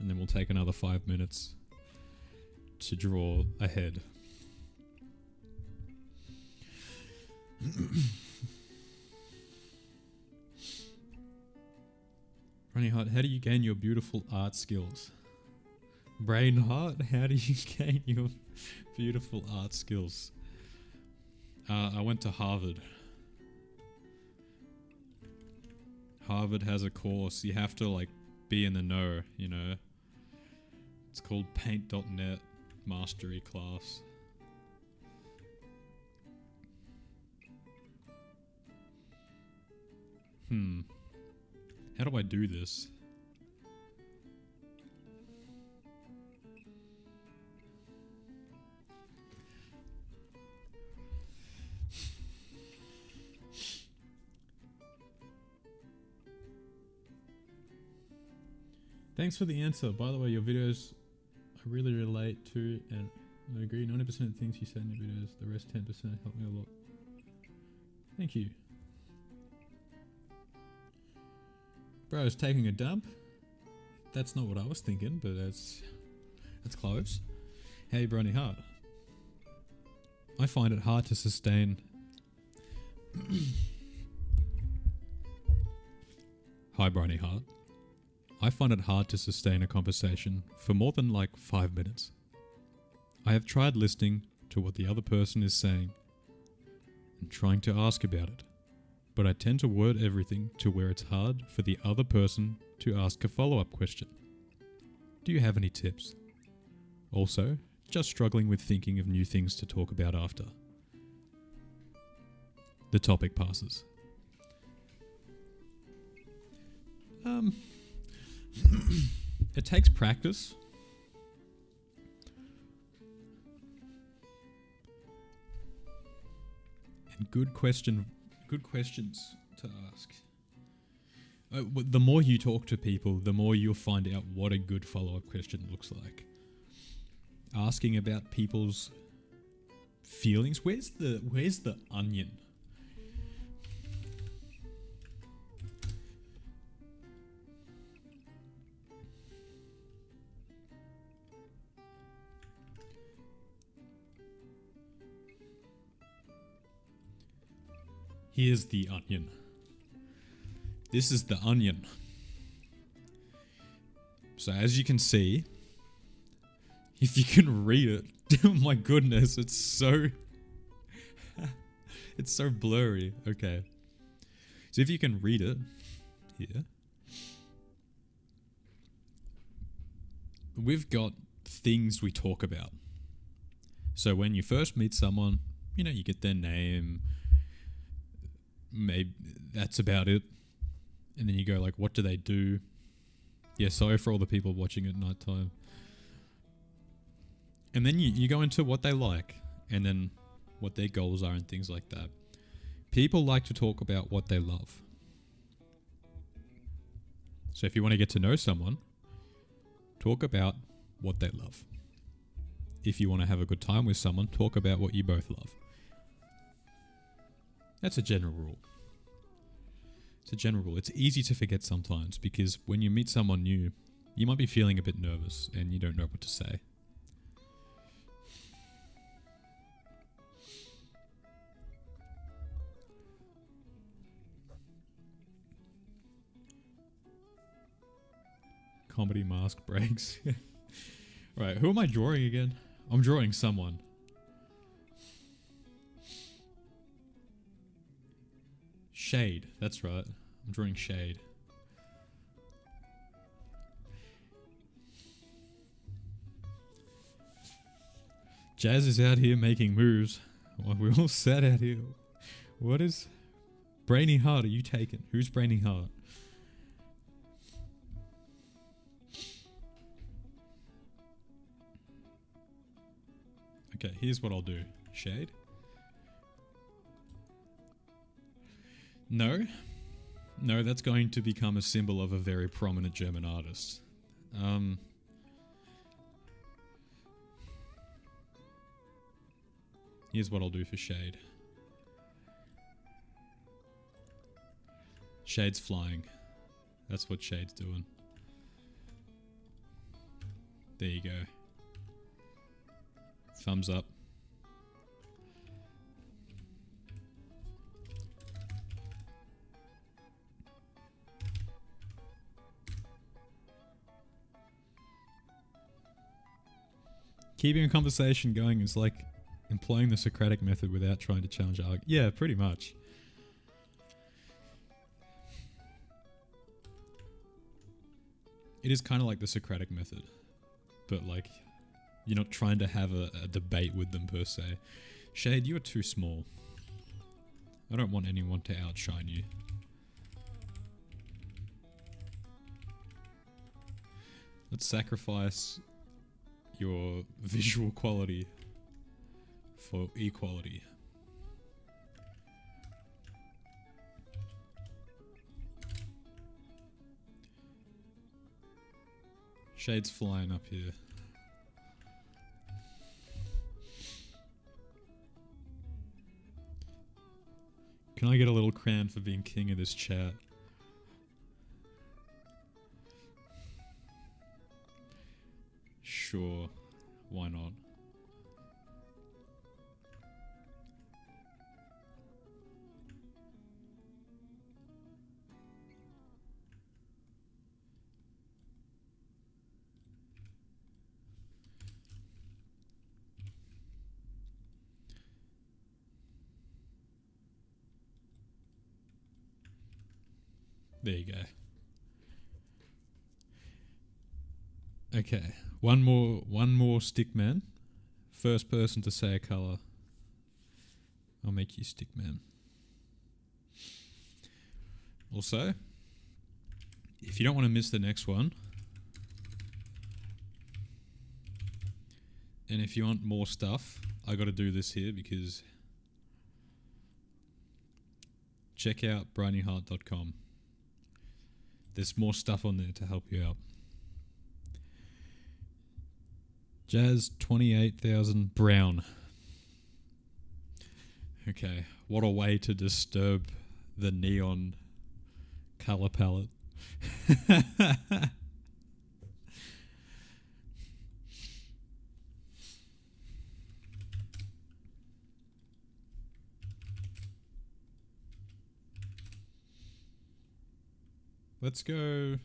and then we'll take another 5 minutes to draw a head. Brinyheart, how do you gain your beautiful art skills? Brinyheart, how do you gain your beautiful art skills? I went to Harvard. Harvard has a course. You have to like be in the know, you know. It's called Paint.net Mastery Class. How do I do this? Thanks for the answer. By the way, your videos I really relate to, and I agree 90% of the things you say in your videos, the rest 10% help me a lot. Thank you. Bro, I was taking a dump. That's not what I was thinking, but that's close. Hey, Brinyheart. I find it hard to sustain... Hi, Brinyheart. I find it hard to sustain a conversation for more than like 5 minutes. I have tried listening to what the other person is saying and trying to ask about it, but I tend to word everything to where it's hard for the other person to ask a follow-up question. Do you have any tips? Also, just struggling with thinking of new things to talk about after. The topic passes. It takes practice. And good questions to ask. The more you talk to people, the more you'll find out what a good follow-up question looks like. Asking about people's feelings. Where's the onion? Here's the onion. This is the onion. So as you can see, if you can read it, oh my goodness, it's so it's so blurry. Okay. So if you can read it here, we've got things we talk about. So when you first meet someone, you get their name, maybe that's about it. And then you go like, what do they do? Yeah, sorry for all the people watching at nighttime. And then you go into what they like, and then what their goals are and things like that. People like to talk about what they love. So if you want to get to know someone, talk about what they love. If you want to have a good time with someone, talk about what you both love. That's a general rule. It's a general rule. It's easy to forget sometimes because when you meet someone new, you might be feeling a bit nervous and you don't know what to say. Comedy mask breaks. Right, who am I drawing again? I'm drawing someone. Shade, that's right. I'm drawing Shade. Jazz is out here making moves while we're all sat out here. What is... brinyheart are you taking? Who's brinyheart? Okay, here's what I'll do. Shade. No, that's going to become a symbol of a very prominent German artist. Here's what I'll do for Shade. Shade's flying. That's what Shade's doing. There you go. Thumbs up. Keeping a conversation going is like employing the Socratic method without trying to challenge argument. Yeah, pretty much. It is kind of like the Socratic method, but like you're not trying to have a debate with them per se. Shade, you are too small. I don't want anyone to outshine you. Let's sacrifice your visual quality for equality. Shade's flying up here. Can I get a little crown for being king of this chat? Sure, why not? There you go. Okay. One more stick man. First person to say a colour, I'll make you stick man. Also, if you don't want to miss the next one, and if you want more stuff, I got to do this here because check out brinyheart.com. There's more stuff on there to help you out. Jazz 28,000 brown. Okay, what a way to disturb the neon color palette. Let's go.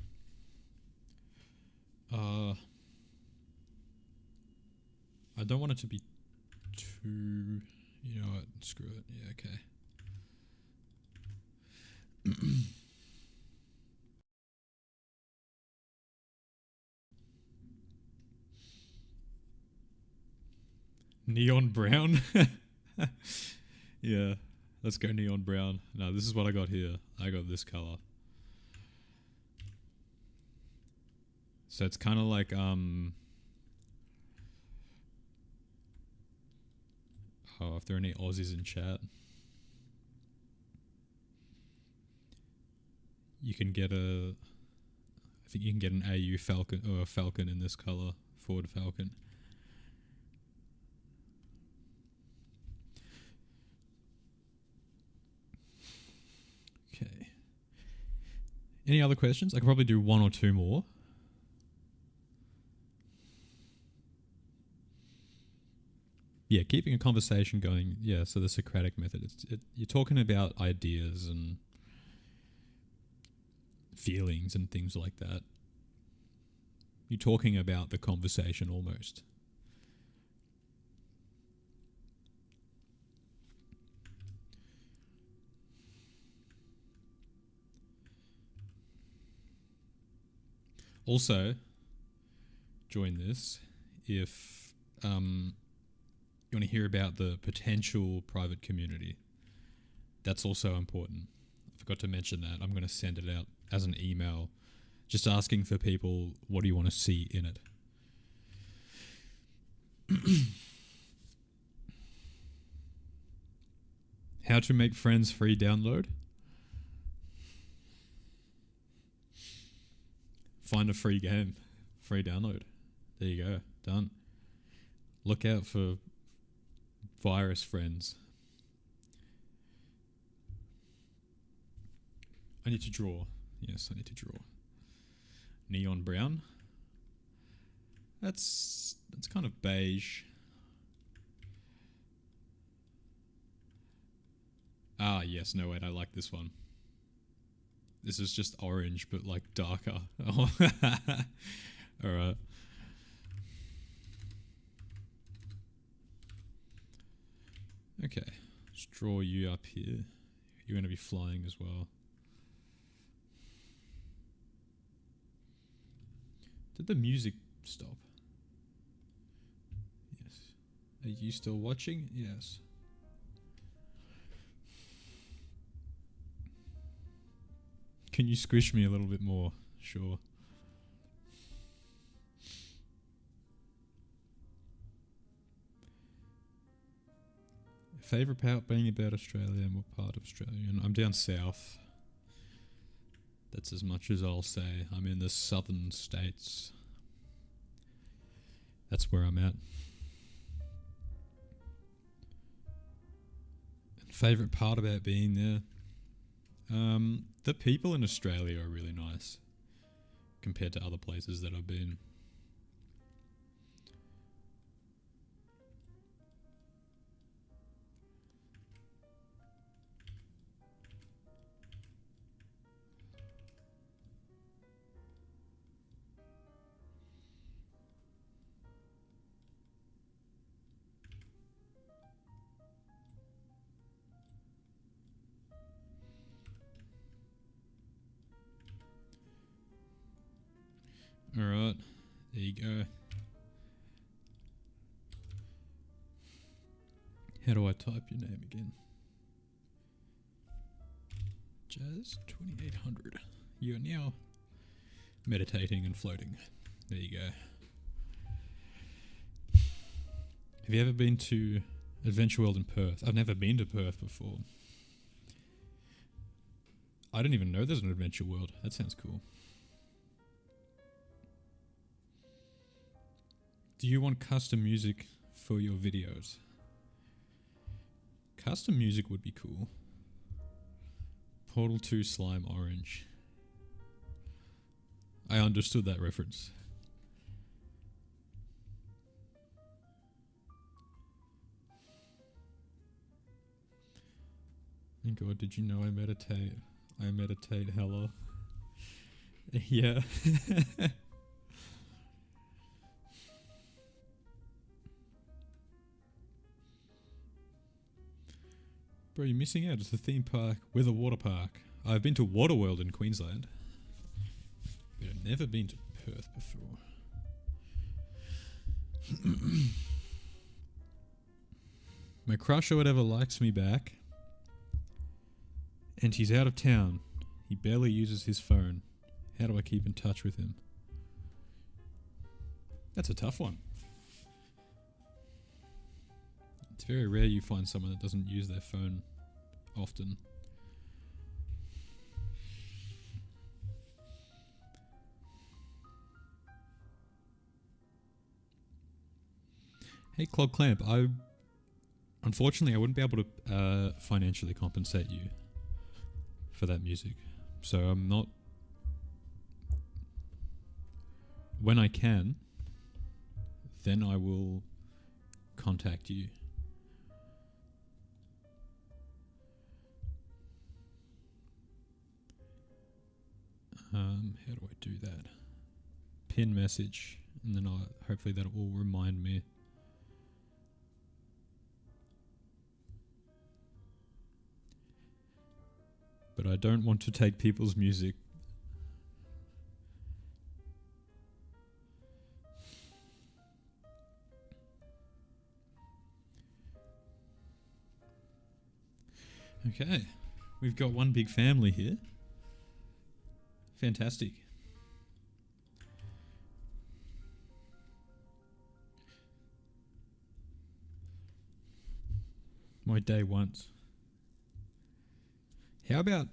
I don't want it to be too. You know what? Screw it. Yeah, okay. Neon brown? Yeah, let's go neon brown. No, this is what I got here. I got this color. So it's kind of like, oh, if there are any Aussies in chat, you can get I think you can get an AU Falcon or a Falcon in this color, Ford Falcon. Okay. Any other questions? I could probably do one or two more. Yeah, keeping a conversation going. Yeah, so the Socratic method. You're talking about ideas and feelings and things like that. You're talking about the conversation almost. Also, join this if you want to hear about the potential private community. That's also important. I forgot to mention that. I'm going to send it out as an email, just asking for people, what do you want to see in it? How to make friends free download? Find a free game, free download. There you go, done. Look out for virus friends. I need to draw. Yes, I need to draw. Neon brown. That's kind of beige. Ah, yes, no wait, I like this one. This is just orange, but like darker. Oh. Alright. Okay, let's draw you up here. You're going to be flying as well. Did the music stop? Yes. Are you still watching? Yes. Can you squish me a little bit more? Sure. Favourite part being about Australia and what part of Australia? And I'm down south. That's as much as I'll say. I'm in the southern states. That's where I'm at. And favourite part about being there? The people in Australia are really nice compared to other places that I've been. Alright, there you go. How do I type your name again? Jazz 2800. You are now meditating and floating. There you go. Have you ever been to Adventure World in Perth? I've never been to Perth before. I didn't even know there's an Adventure World. That sounds cool. Do you want custom music for your videos? Custom music would be cool. Portal 2 Slime Orange. I understood that reference. Thank God, did you know I meditate? I meditate hella. Yeah. Bro, you're missing out. It's a theme park with a water park. I've been to Waterworld in Queensland, but I've never been to Perth before. My crush or whatever likes me back, and he's out of town. He barely uses his phone. How do I keep in touch with him? That's a tough one. It's very rare you find someone that doesn't use their phone often. Hey, Clog Clamp, unfortunately I wouldn't be able to financially compensate you for that music. So I'm not... When I can, then I will contact you. How do I do that? Pin message, and then hopefully that will remind me. But I don't want to take people's music. Okay, we've got one big family here. Fantastic. My day once. How about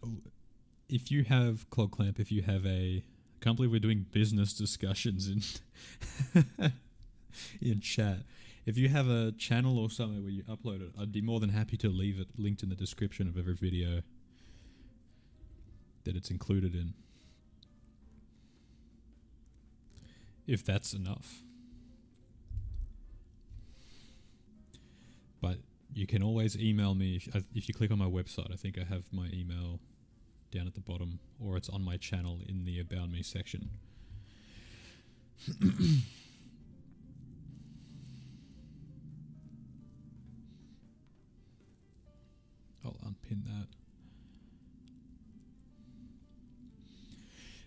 if you have, Clog Clamp, if you have I can't believe we're doing business discussions in chat. If you have a channel or somewhere where you upload it, I'd be more than happy to leave it linked in the description of every video that it's included in. If that's enough. But you can always email me if you click on my website. I think I have my email down at the bottom, or it's on my channel in the About Me section. I'll unpin that.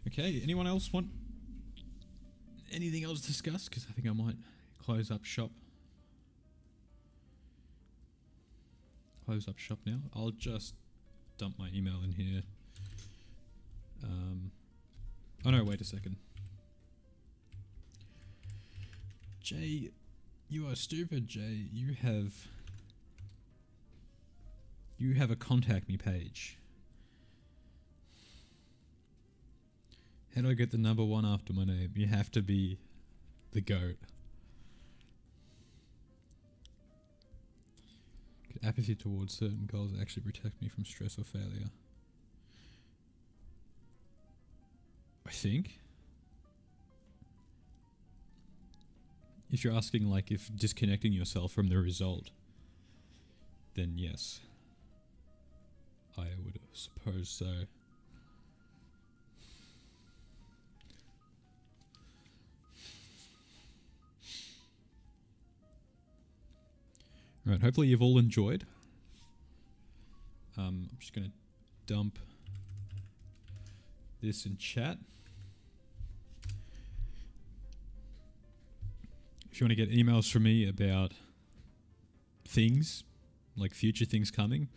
Okay, anyone else want anything else to discuss? Because I think I might close up shop. Close up shop now. I'll just dump my email in here. Oh no, wait a second. Jay, you are stupid, Jay. You have a contact me page. How do I get the number one after my name? You have to be the GOAT. Apathy towards certain goals actually protect me from stress or failure. I think. If you're asking like if disconnecting yourself from the result, then yes. I would suppose so. Right, hopefully you've all enjoyed. I'm just going to dump this in chat. If you want to get emails from me about things, like future things coming,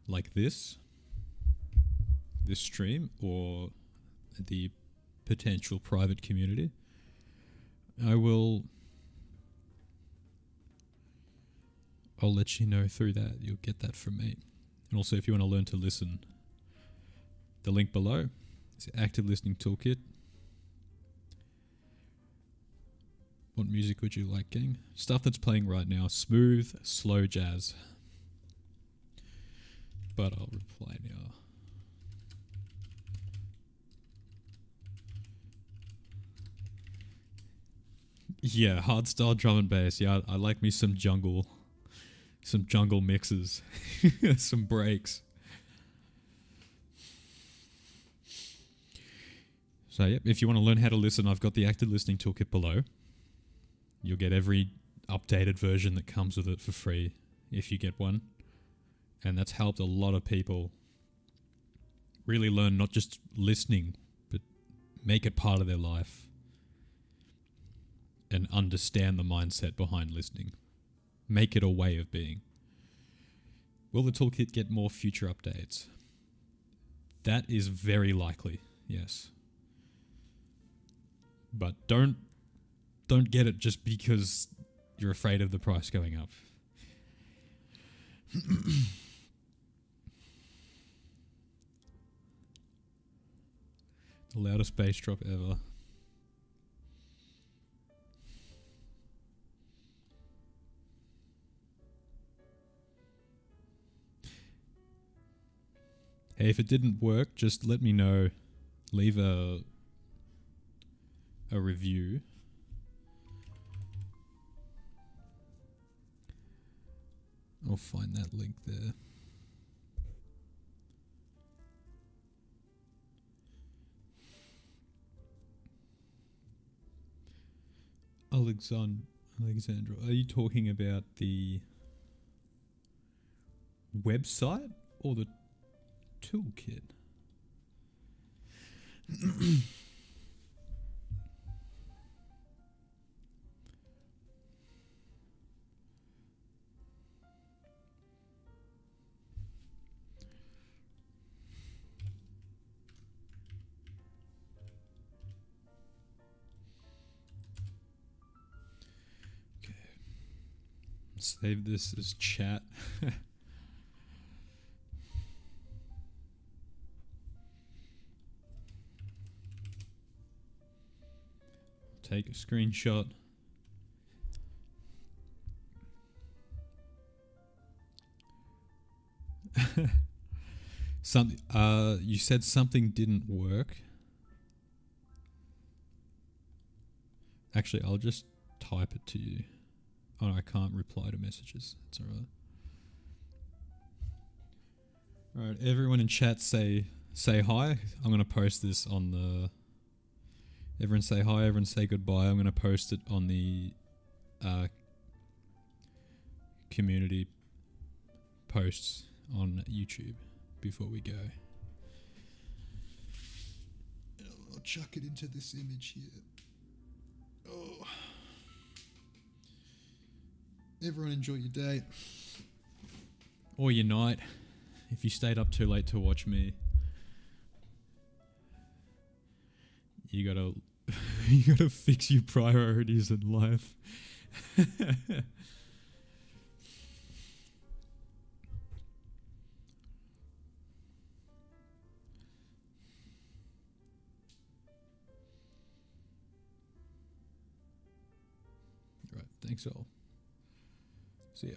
like this stream, or the potential private community, I'll let you know through that. You'll get that from me. And also, if you want to learn to listen, the link below is the Active Listening Toolkit. What music would you like, gang? Stuff that's playing right now, smooth, slow jazz. But I'll reply now. Yeah, hardstyle drum and bass. Yeah, I like me some jungle mixes, some breaks. So yep, if you want to learn how to listen, I've got the Active Listening Toolkit below. You'll get every updated version that comes with it for free if you get one. And that's helped a lot of people really learn not just listening, but make it part of their life and understand the mindset behind listening. Make it a way of being. Will the toolkit get more future updates? That is very likely, yes. But don't get it just because you're afraid of the price going up. The loudest bass drop ever. Hey, if it didn't work, just let me know. Leave a review. I'll find that link there. Alexandra, are you talking about the website or the toolkit? Save this as chat. Take a screenshot. You said something didn't work. Actually, I'll just type it to you. Oh, I can't reply to messages. It's alright. Alright, everyone in chat say hi. I'm going to post this on the... Everyone say hi, everyone say goodbye. I'm going to post it on the community posts on YouTube before we go. I'll chuck it into this image here. Oh. Everyone enjoy your day. Or your night, if you stayed up too late to watch me. You gotta fix your priorities in life. Right, thanks all. See ya.